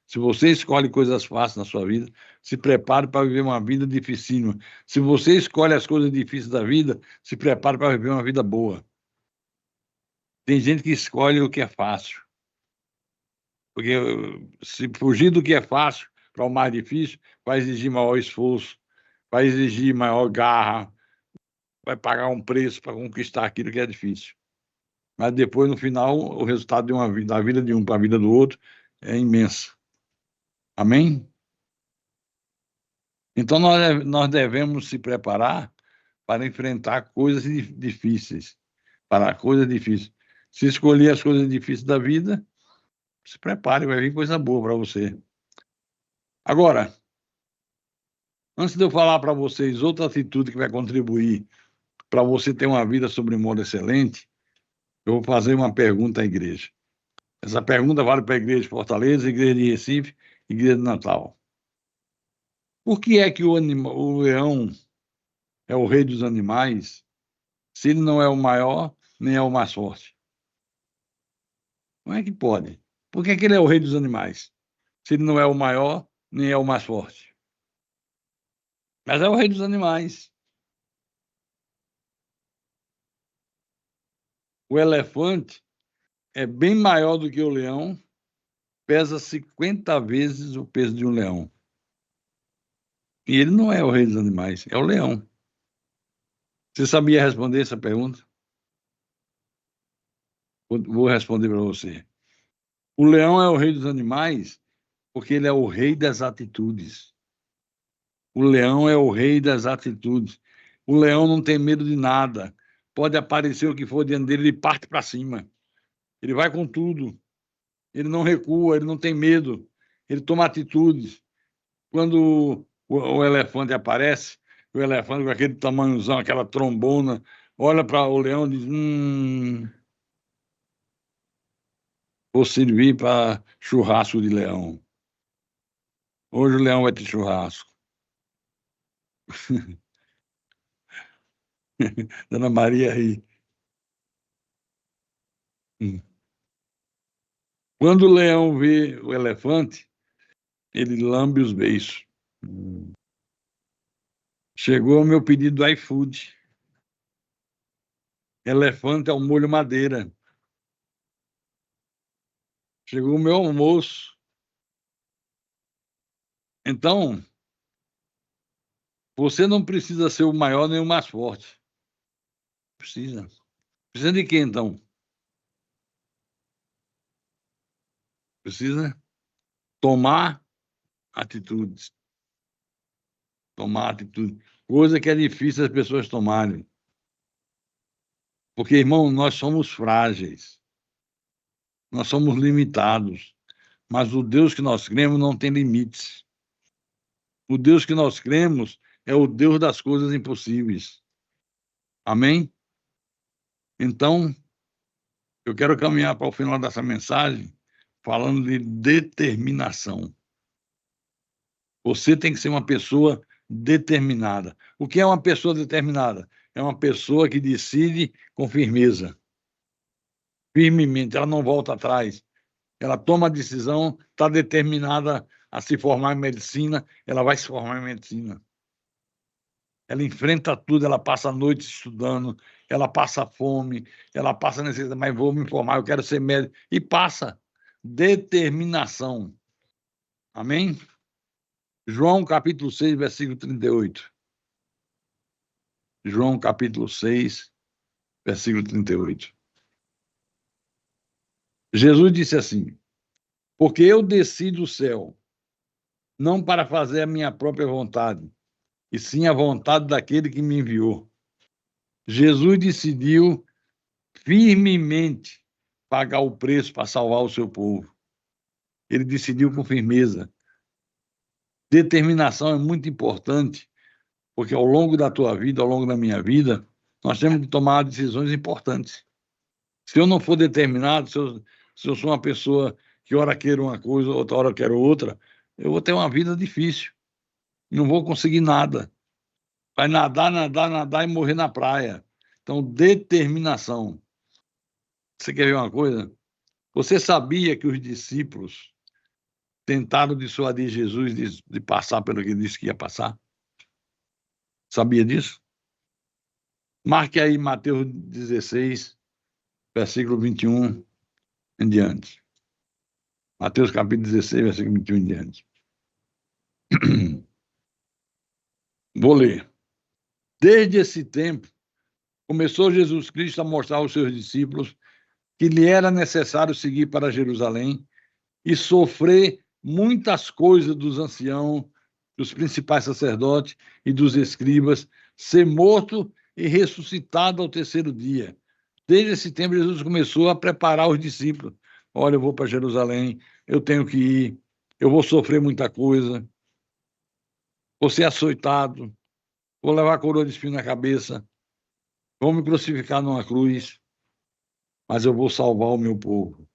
Se você escolhe coisas fáceis na sua vida, se prepare para viver uma vida dificílima. Se você escolhe as coisas difíceis da vida, se prepare para viver uma vida boa. Tem gente que escolhe o que é fácil. Porque se fugir do que é fácil para o mais difícil, vai exigir maior esforço, vai exigir maior garra, vai pagar um preço para conquistar aquilo que é difícil. Mas depois, no final, o resultado de uma vida, da vida de um para a vida do outro é imenso. Amém? Então, nós devemos se preparar para enfrentar coisas difíceis, para coisas difíceis. Se escolher as coisas difíceis da vida, se prepare, vai vir coisa boa para você. Agora, antes de eu falar para vocês outra atitude que vai contribuir para você ter uma vida sobre modo excelente, eu vou fazer uma pergunta à igreja. Essa pergunta vale para a igreja de Fortaleza, igreja de Recife, igreja de Natal. Por que é que o leão é o rei dos animais, se ele não é o maior, nem é o mais forte? Como é que pode? Por que é que ele é o rei dos animais, se ele não é o maior, nem é o mais forte? Mas é o rei dos animais. O elefante é bem maior do que o leão, pesa 50 vezes o peso de um leão. E ele não é o rei dos animais, é o leão. Você sabia responder essa pergunta? Vou responder para você. O leão é o rei dos animais porque ele é o rei das atitudes. O leão é o rei das atitudes. O leão não tem medo de nada. Pode aparecer o que for diante dele, ele parte para cima. Ele vai com tudo. Ele não recua, ele não tem medo. Ele toma atitudes. Quando o elefante aparece, o elefante com aquele tamanhozão, aquela trombona, olha para o leão e diz: vou servir para churrasco de leão. Hoje o leão vai ter churrasco. Dona Maria ri. Quando o leão vê o elefante, ele lambe os beiços. Chegou o meu pedido do iFood. Elefante ao molho madeira. Chegou o meu almoço. Então, você não precisa ser o maior nem o mais forte. Precisa. Precisa de quê, então? Precisa tomar atitudes. Tomar atitude. Coisa que é difícil as pessoas tomarem. Porque, irmão, nós somos frágeis. Nós somos limitados. Mas o Deus que nós cremos não tem limites. O Deus que nós cremos é o Deus das coisas impossíveis. Amém? Então, eu quero caminhar para o final dessa mensagem falando de determinação. Você tem que ser uma pessoa determinada. O que é uma pessoa determinada? É uma pessoa que decide com firmeza, firmemente, ela não volta atrás. Ela toma a decisão, está determinada a se formar em medicina, ela vai se formar em medicina. Ela enfrenta tudo, ela passa a noite estudando, ela passa fome, ela passa necessidade, mas vou me formar, eu quero ser médico. E passa. Determinação. Amém? João capítulo 6, versículo 38. João capítulo 6, versículo 38. Jesus disse assim: porque eu desci do céu, não para fazer a minha própria vontade, e sim a vontade daquele que me enviou. Jesus decidiu firmemente pagar o preço para salvar o seu povo. Ele decidiu com firmeza. Determinação é muito importante, porque ao longo da tua vida, ao longo da minha vida, nós temos que tomar decisões importantes. Se eu não for determinado, se eu sou uma pessoa que ora quero uma coisa, outra hora quero outra, eu vou ter uma vida difícil. Não vou conseguir nada. Vai nadar, nadar, nadar e morrer na praia. Então, determinação. Você quer ver uma coisa? Você sabia que os discípulos tentaram dissuadir Jesus de passar pelo que ele disse que ia passar? Sabia disso? Marque aí Mateus 16, versículo 21 em diante. Mateus capítulo 16, versículo 21 em diante. Vou ler. Desde esse tempo, começou Jesus Cristo a mostrar aos seus discípulos que lhe era necessário seguir para Jerusalém e sofrer muitas coisas dos anciãos, dos principais sacerdotes e dos escribas, ser morto e ressuscitado ao terceiro dia. Desde esse tempo, Jesus começou a preparar os discípulos. Olha, eu vou para Jerusalém, eu tenho que ir, eu vou sofrer muita coisa, vou ser açoitado, vou levar a coroa de espinho na cabeça, vão me crucificar numa cruz, mas eu vou salvar o meu povo.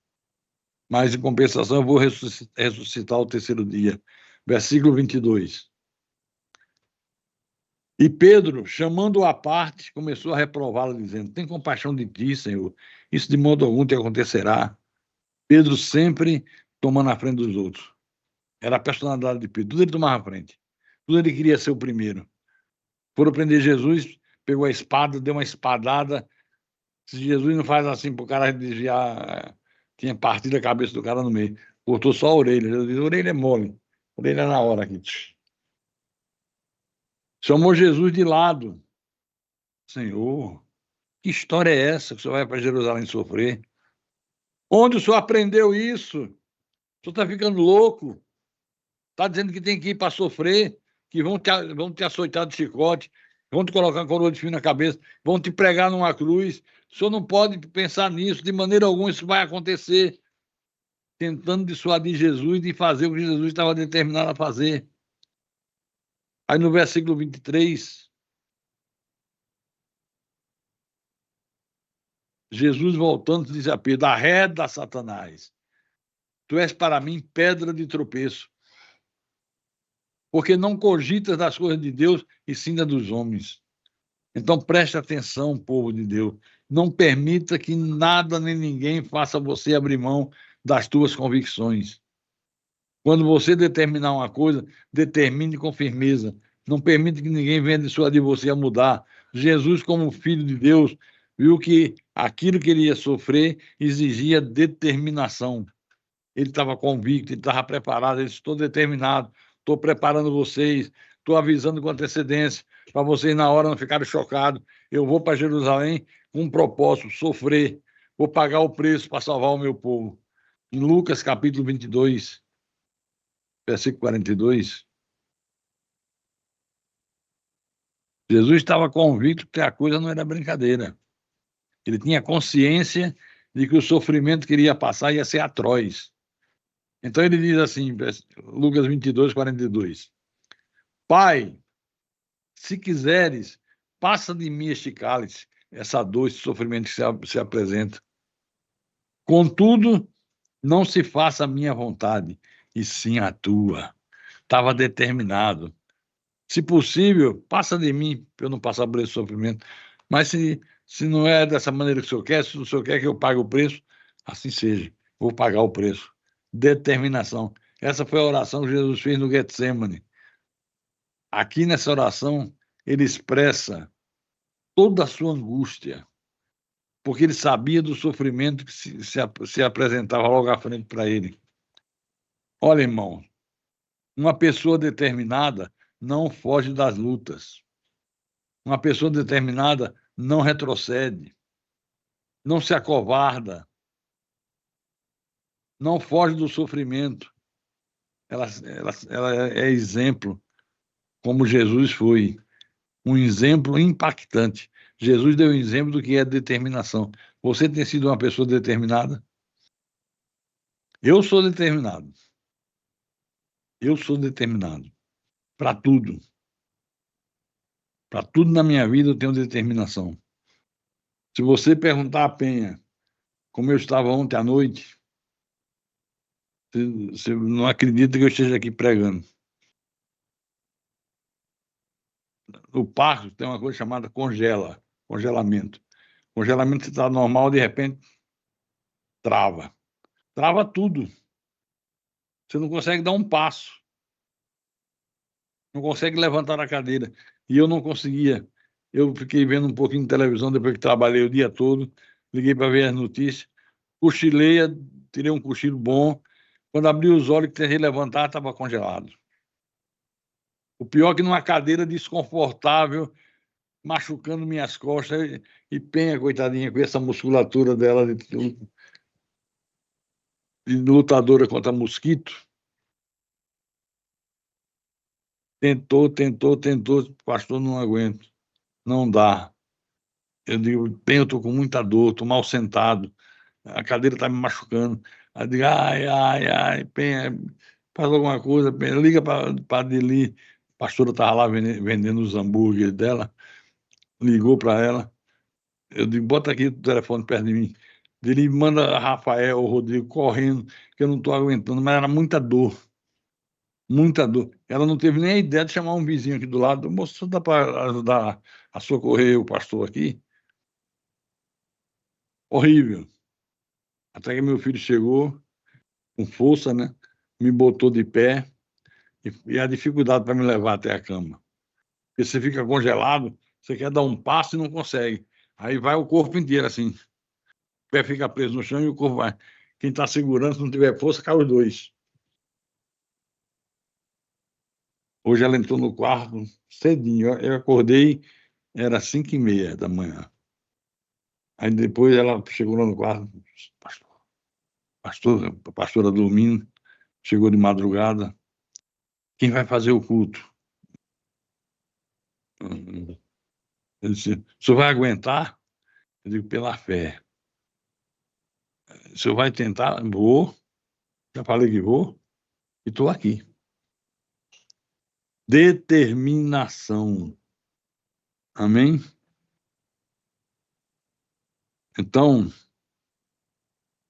Mas, em compensação, eu vou ressuscitar ao terceiro dia. Versículo 22. E Pedro, chamando-o à parte, começou a reprová-lo, dizendo: tem compaixão de ti, Senhor, isso de modo algum te acontecerá. Pedro sempre tomando a frente dos outros. Era a personalidade de Pedro, tudo ele tomava a frente. Tudo ele queria ser o primeiro. Foram prender Jesus, pegou a espada, deu uma espadada. Se Jesus não faz assim para o cara desviar, tinha partido a cabeça do cara no meio. Cortou só a orelha. Jesus disse: a orelha é mole. A orelha é na hora aqui. Chamou Jesus de lado. Senhor, que história é essa que o senhor vai para Jerusalém sofrer? Onde o senhor aprendeu isso? O senhor está ficando louco? Está dizendo que tem que ir para sofrer, que vão te açoitar de chicote, vão te colocar uma coroa de espinho na cabeça, vão te pregar numa cruz. O senhor não pode pensar nisso, de maneira alguma isso vai acontecer. Tentando dissuadir Jesus de fazer o que Jesus estava determinado a fazer. Aí no versículo 23, Jesus voltando diz a Pedro: arreda, Satanás, tu és para mim pedra de tropeço, porque não cogitas das coisas de Deus e sim das dos homens. Então preste atenção, povo de Deus, não permita que nada nem ninguém faça você abrir mão das tuas convicções. Quando você determinar uma coisa, determine com firmeza. Não permita que ninguém venha dissuadir você a mudar. Jesus, como filho de Deus, viu que aquilo que ele ia sofrer exigia determinação. Ele estava convicto, ele estava preparado, ele disse: estou determinado, estou preparando vocês, estou avisando com antecedência, para vocês na hora não ficarem chocados. Eu vou para Jerusalém com um propósito: sofrer, vou pagar o preço para salvar o meu povo. Em Lucas capítulo 22, versículo 42, Jesus estava convicto que a coisa não era brincadeira. Ele tinha consciência de que o sofrimento que iria passar ia ser atroz. Então ele diz assim, Lucas 22, 42, Pai, se quiseres, passa de mim este cálice, essa dor, esse sofrimento que se apresenta. Contudo, não se faça a minha vontade, e sim a tua. Estava determinado. Se possível, passa de mim, para eu não passar por esse sofrimento. Mas se não é dessa maneira que o senhor quer, se o senhor quer que eu pague o preço, assim seja, vou pagar o preço. Determinação. Essa foi a oração que Jesus fez no Getsemane. Aqui nessa oração, ele expressa toda a sua angústia, porque ele sabia do sofrimento que se apresentava logo à frente para ele. Olha, irmão, uma pessoa determinada não foge das lutas. Uma pessoa determinada não retrocede, não se acovarda, não foge do sofrimento. Ela é exemplo, como Jesus foi, um exemplo impactante. Jesus deu um exemplo do que é determinação. Você tem sido uma pessoa determinada? Eu sou determinado. Eu sou determinado. Para tudo. Para tudo na minha vida eu tenho determinação. Se você perguntar a Penha como eu estava ontem à noite, você não acredita que eu esteja aqui pregando. No parto tem uma coisa chamada congelamento. Congelamento está normal, de repente trava. Trava tudo. Você não consegue dar um passo. Não consegue levantar a cadeira. E eu não conseguia. Eu fiquei vendo um pouquinho de televisão depois que trabalhei o dia todo. Liguei para ver as notícias. Cochilei, tirei um cochilo bom. Quando abri os olhos, que tentei levantar, estava congelado. O pior é que numa cadeira desconfortável, machucando minhas costas, e Penha, coitadinha, com essa musculatura dela de lutadora contra mosquito, tentou, pastor, não aguento, não dá. Eu digo, Penha, eu estou com muita dor, estou mal sentado, a cadeira está me machucando. Aí eu digo, ai, Penha, faz alguma coisa, Penha, liga para a Adeli. A pastora estava lá vendendo os hambúrgueres dela, ligou para ela. Eu digo, bota aqui o telefone perto de mim. Ele manda Rafael ou Rodrigo correndo, que eu não estou aguentando, mas era muita dor, muita dor. Ela não teve nem a ideia de chamar um vizinho aqui do lado. Moço, dá para ajudar a socorrer o pastor aqui? Horrível. Até que meu filho chegou, com força, né? Me botou de pé e a dificuldade para me levar até a cama. Porque você fica congelado, você quer dar um passo e não consegue. Aí vai o corpo inteiro assim. O pé fica preso no chão e o corpo vai. Quem está segurando, se não tiver força, cai os dois. Hoje ela entrou no quarto cedinho. Eu acordei, era 5h30 da manhã. Aí depois ela chegou lá no quarto, a pastora dormindo, chegou de madrugada. Quem vai fazer o culto? Eu disse, o senhor vai aguentar? Eu digo, pela fé. O senhor vai tentar? Vou. Já falei que vou. E estou aqui. Determinação. Amém? Então,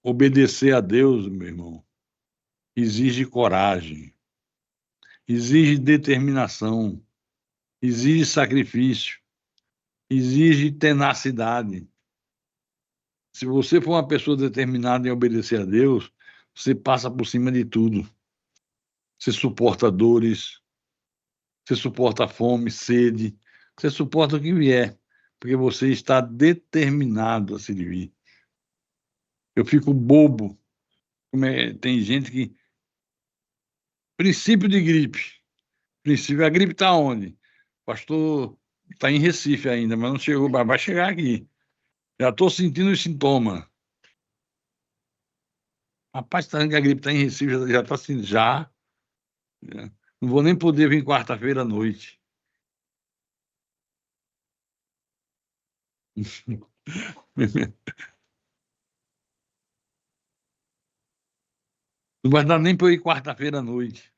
obedecer a Deus, meu irmão, exige coragem, exige determinação, exige sacrifício, exige tenacidade. Se você for uma pessoa determinada em obedecer a Deus, você passa por cima de tudo. Você suporta dores, você suporta fome, sede, você suporta o que vier, porque você está determinado a servir. Eu fico bobo. Tem gente que. Princípio de gripe. A gripe está onde? Pastor, está em Recife ainda, mas não chegou, mas vai chegar aqui. Já estou sentindo os sintomas. Rapaz, está que a gripe está em Recife, já está assim, já. Não vou nem poder vir quarta-feira à noite. Não vai dar nem para eu ir quarta-feira à noite.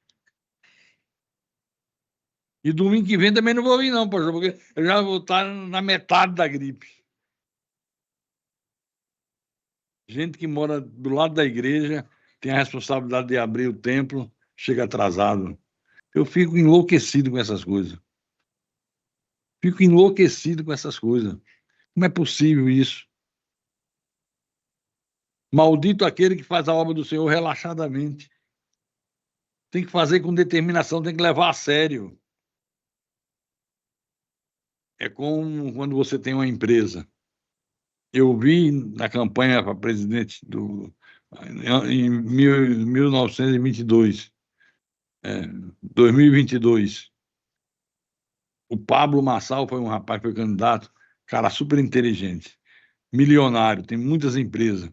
E domingo que vem também não vou ir, não, pastor, porque eu já vou estar na metade da gripe. Gente que mora do lado da igreja tem a responsabilidade de abrir o templo, chega atrasado. Eu fico enlouquecido com essas coisas. Fico enlouquecido com essas coisas. Como é possível isso? Maldito aquele que faz a obra do Senhor relaxadamente. Tem que fazer com determinação, tem que levar a sério. É como quando você tem uma empresa. Eu vi na campanha para presidente em 1922, 2022. O Pablo Marçal foi um rapaz que foi candidato, cara super inteligente, milionário, tem muitas empresas.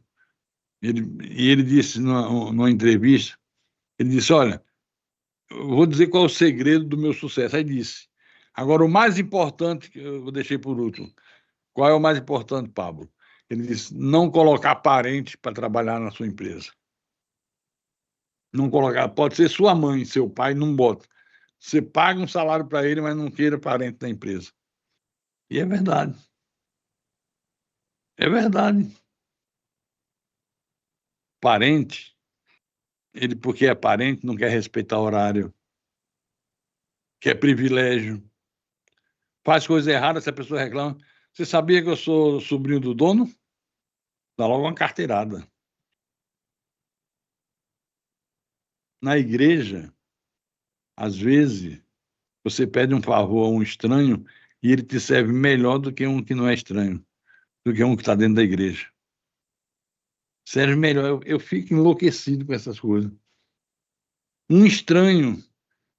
Ele disse numa entrevista, ele disse, olha, eu vou dizer qual é o segredo do meu sucesso. Aí disse, agora o mais importante, que eu deixei por último, Qual é o mais importante, Pablo? Ele disse: não colocar parente para trabalhar na sua empresa. Não colocar, pode ser sua mãe, seu pai, não bota. Você paga um salário para ele, mas não queira parente da empresa. E é verdade. É verdade. Parente, ele, porque é parente, não quer respeitar horário, quer privilégio, faz coisa errada, se a pessoa reclama. Você sabia que eu sou sobrinho do dono? Dá logo uma carteirada. Na igreja, às vezes, você pede um favor a um estranho e ele te serve melhor do que um que não é estranho, do que um que está dentro da igreja. Serve melhor. Eu fico enlouquecido com essas coisas. Um estranho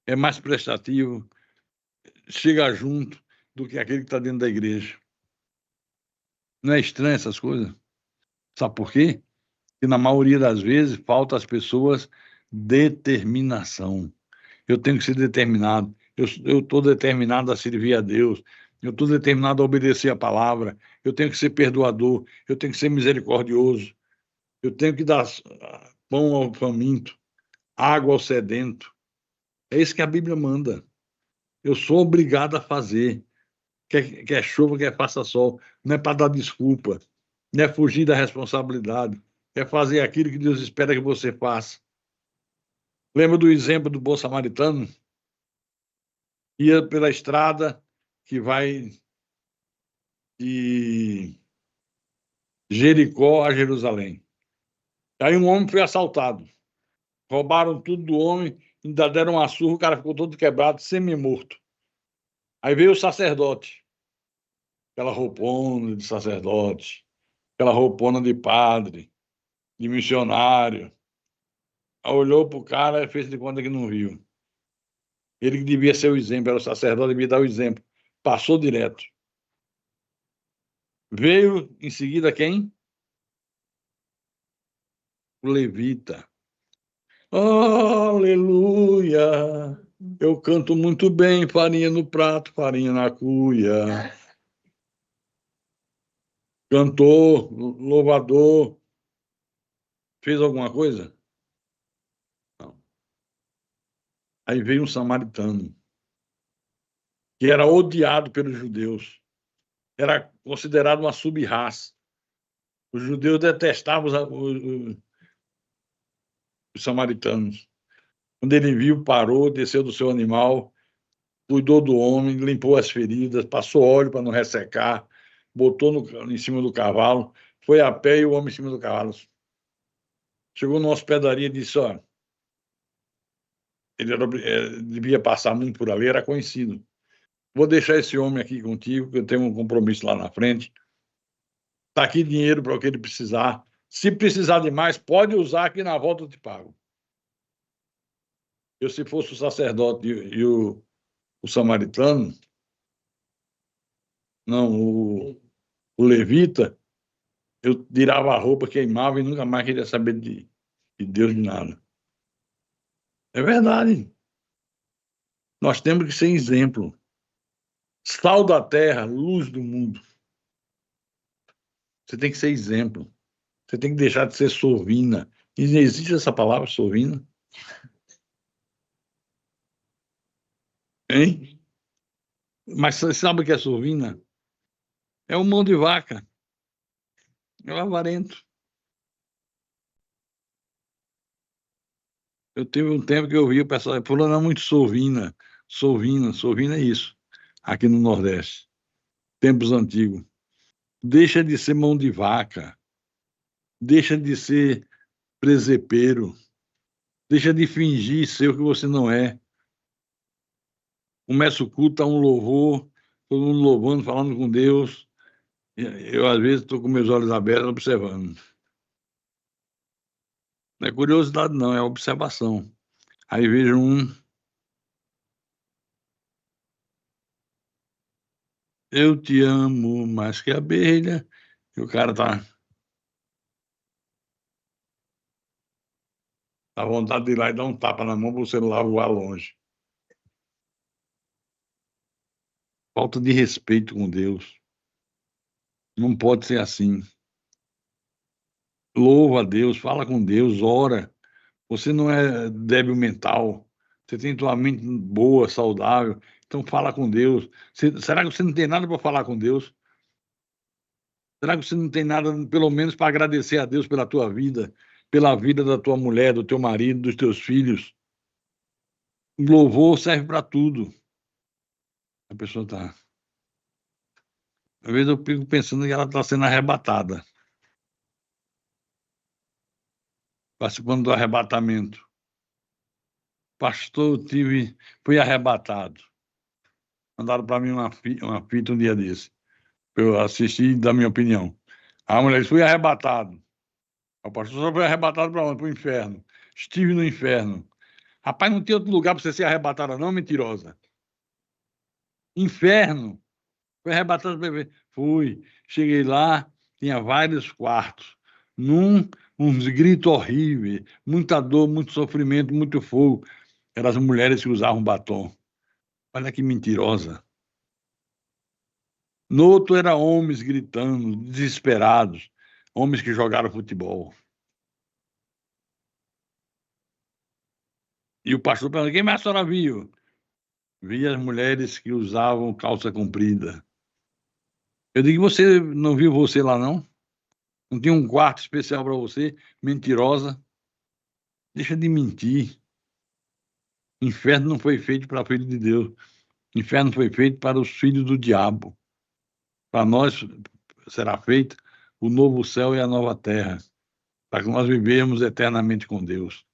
é mais prestativo, chega junto do que aquele que está dentro da igreja. Não é estranho essas coisas? Sabe por quê? Porque na maioria das vezes falta às pessoas determinação. Eu tenho que ser determinado. Eu estou determinado a servir a Deus. Eu estou determinado a obedecer a palavra. Eu tenho que ser perdoador. Eu tenho que ser misericordioso. Eu tenho que dar pão ao faminto, água ao sedento. É isso que a Bíblia manda. Eu sou obrigado a fazer. Quer chova, quer faça sol. Não é para dar desculpa. Não é fugir da responsabilidade. É fazer aquilo que Deus espera que você faça. Lembra do exemplo do bom samaritano? Ia pela estrada que vai de Jericó a Jerusalém. Aí um homem foi assaltado. Roubaram tudo do homem, ainda deram uma surra, o cara ficou todo quebrado, semi-morto. Aí veio o sacerdote, aquela roupona de sacerdote, aquela roupona de padre, de missionário. Aí olhou para o cara e fez de conta que não viu. Ele que devia ser o exemplo, era o sacerdote, devia dar o exemplo. Passou direto. Veio em seguida quem? O levita. Aleluia! Eu canto muito bem, farinha no prato, farinha na cuia. Cantor, louvador, fez alguma coisa? Não. Aí veio um samaritano, que era odiado pelos judeus, era considerado uma sub-raça. Os judeus detestavam os samaritanos. Quando ele viu, parou, desceu do seu animal, cuidou do homem, limpou as feridas, passou óleo para não ressecar, botou em cima do cavalo, foi a pé e o homem em cima do cavalo. Chegou numa hospedaria e disse: ó, ele devia passar muito por ali, era conhecido. Vou deixar esse homem aqui contigo, que eu tenho um compromisso lá na frente. Está aqui dinheiro para o que ele precisar. Se precisar de mais, pode usar, aqui na volta eu te pago. Eu, se fosse o sacerdote e o samaritano, não, o levita, eu tirava a roupa, queimava e nunca mais queria saber de Deus de nada. É verdade. Nós temos que ser exemplo. Sal da terra, luz do mundo. Você tem que ser exemplo. Você tem que deixar de ser sovina. E existe essa palavra, sovina? Hein? Mas você sabe o que é sovina? É o mão de vaca. É o avarento. Eu tive um tempo que eu vi o pessoal falando, é muito sovina. Sovina, sovina é isso. Aqui no Nordeste. Tempos antigos. Deixa de ser mão de vaca. Deixa de ser presepeiro. Deixa de fingir ser o que você não é. Começa o culto, tá um louvor, todo mundo louvando, falando com Deus. Eu, às vezes, estou com meus olhos abertos, observando. Não é curiosidade, não, é observação. Aí vejo um, eu te amo mais que a abelha, e o cara tá à vontade de ir lá e dar um tapa na mão para o celular voar longe. Falta de respeito com Deus. Não pode ser assim. Louva a Deus, fala com Deus, ora. Você não é débil mental. Você tem tua mente boa, saudável. Então fala com Deus. Será que você não tem nada para falar com Deus? Será que você não tem nada, pelo menos, para agradecer a Deus pela tua vida, pela vida da tua mulher, do teu marido, dos teus filhos? O louvor serve para tudo. A pessoa está. Às vezes eu fico pensando que ela está sendo arrebatada, participando do arrebatamento. Pastor, fui arrebatado. Mandaram para mim uma fita um dia desse, para eu assistir e dar minha opinião. A mulher disse: fui arrebatado. O pastor só foi arrebatado para onde? Para o inferno. Estive no inferno. Rapaz, não tem outro lugar para você ser arrebatada, não, mentirosa. Inferno. Foi arrebatado para ver. Fui. Cheguei lá, tinha vários quartos. Uns gritos horríveis, muita dor, muito sofrimento, muito fogo. Eram as mulheres que usavam batom. Olha que mentirosa. No outro era homens gritando, desesperados, homens que jogaram futebol. E o pastor perguntou: quem mais a senhora viu? Vi as mulheres que usavam calça comprida. Eu digo: você não viu você lá, não? Não tinha um quarto especial para você? Mentirosa. Deixa de mentir. Inferno não foi feito para filho de Deus. Inferno foi feito para os filhos do diabo. Para nós será feito o novo céu e a nova terra, para que nós vivemos eternamente com Deus.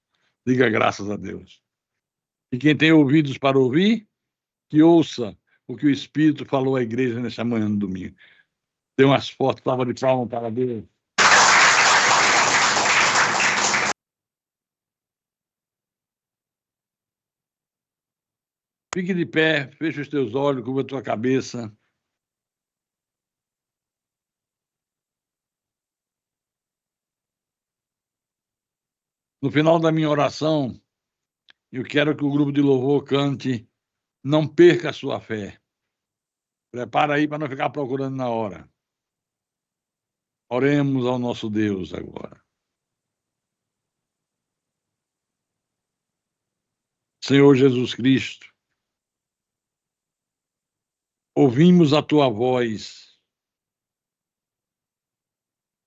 Diga graças a Deus. E quem tem ouvidos para ouvir, que ouça o que o Espírito falou à igreja nesta manhã de domingo. Dê umas fotos, salva de palmas para Deus. Fique de pé, feche os teus olhos, curva a tua cabeça. No final da minha oração, eu quero que o grupo de louvor cante Não Perca a Sua Fé. Prepara aí para não ficar procurando na hora. Oremos ao nosso Deus agora. Senhor Jesus Cristo, ouvimos a tua voz,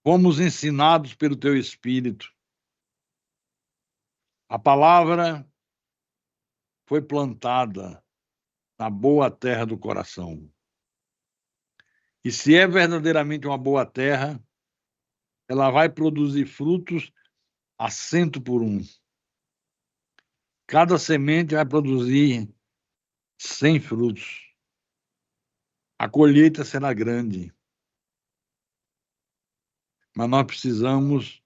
fomos ensinados pelo teu Espírito. A palavra foi plantada na boa terra do coração. E se é verdadeiramente uma boa terra, ela vai produzir frutos a 100 por 1. Cada semente vai produzir 100 frutos. A colheita será grande, mas nós precisamos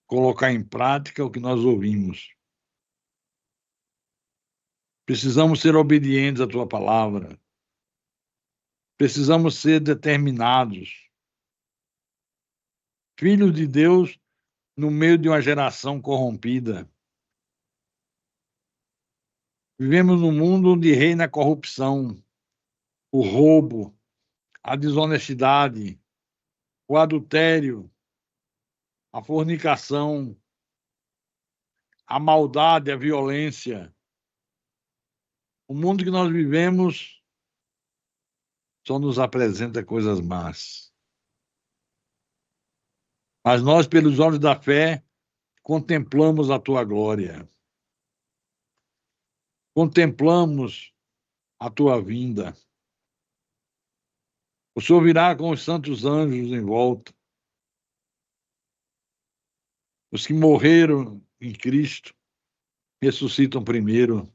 colocar em prática o que nós ouvimos. Precisamos ser obedientes à tua palavra. Precisamos ser determinados. Filhos de Deus no meio de uma geração corrompida. Vivemos num mundo onde reina a corrupção, o roubo, a desonestidade, o adultério, a fornicação, a maldade, a violência. O mundo que nós vivemos só nos apresenta coisas más. Mas nós, pelos olhos da fé, contemplamos a tua glória. Contemplamos a tua vinda. O Senhor virá com os santos anjos em volta. Os que morreram em Cristo ressuscitam primeiro.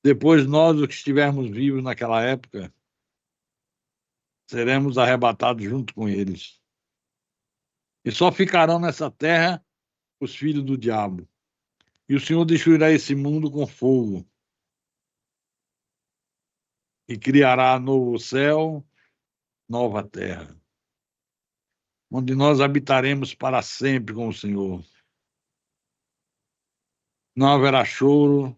Depois, nós, os que estivermos vivos naquela época, seremos arrebatados junto com eles. E só ficarão nessa terra os filhos do diabo. E o Senhor destruirá esse mundo com fogo. E criará novo céu, nova terra, onde nós habitaremos para sempre com o Senhor. Não haverá choro,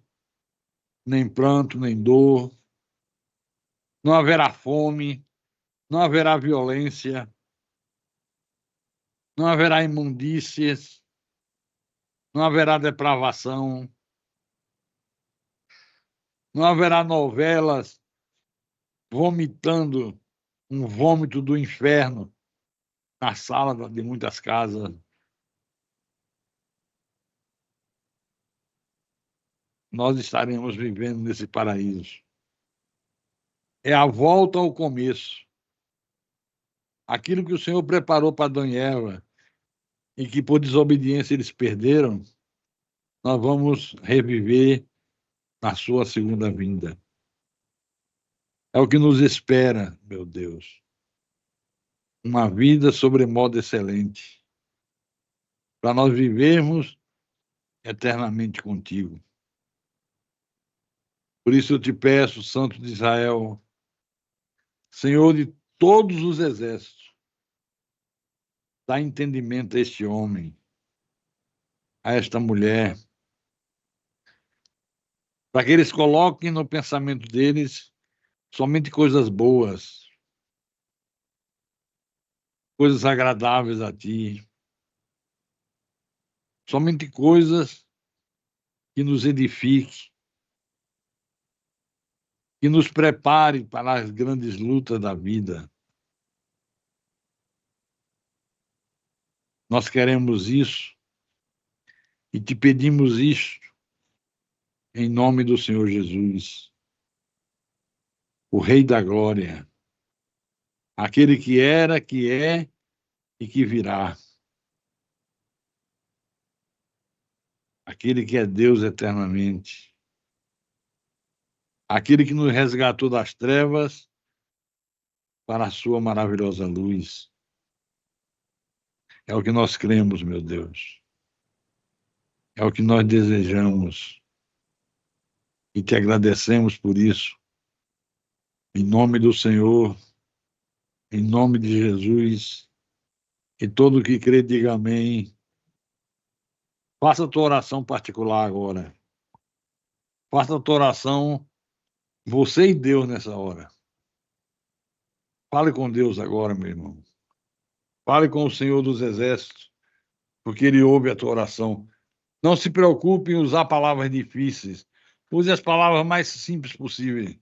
nem pranto, nem dor. Não haverá fome, não haverá violência, não haverá imundícies, não haverá depravação, não haverá novelas vomitando um vômito do inferno na sala de muitas casas. Nós estaremos vivendo nesse paraíso. É a volta ao começo. Aquilo que o Senhor preparou para Adão e Eva e que por desobediência eles perderam, nós vamos reviver na sua segunda vinda. É o que nos espera, meu Deus. Uma vida sobremodo excelente, para nós vivermos eternamente contigo. Por isso eu te peço, Santo de Israel, Senhor de todos os exércitos, dá entendimento a este homem, a esta mulher, para que eles coloquem no pensamento deles somente coisas boas, coisas agradáveis a ti, somente coisas que nos edifiquem, que nos prepare para as grandes lutas da vida. Nós queremos isso e te pedimos isto em nome do Senhor Jesus, o Rei da Glória, aquele que era, que é e que virá, aquele que é Deus eternamente, aquele que nos resgatou das trevas para a sua maravilhosa luz. É o que nós cremos, meu Deus. É o que nós desejamos e te agradecemos por isso. Em nome do Senhor, em nome de Jesus, e todo que crê, diga amém. Faça a tua oração particular agora. Faça a tua oração, você e Deus, nessa hora. Fale com Deus agora, meu irmão. Fale com o Senhor dos Exércitos, porque Ele ouve a tua oração. Não se preocupe em usar palavras difíceis. Use as palavras mais simples possíveis.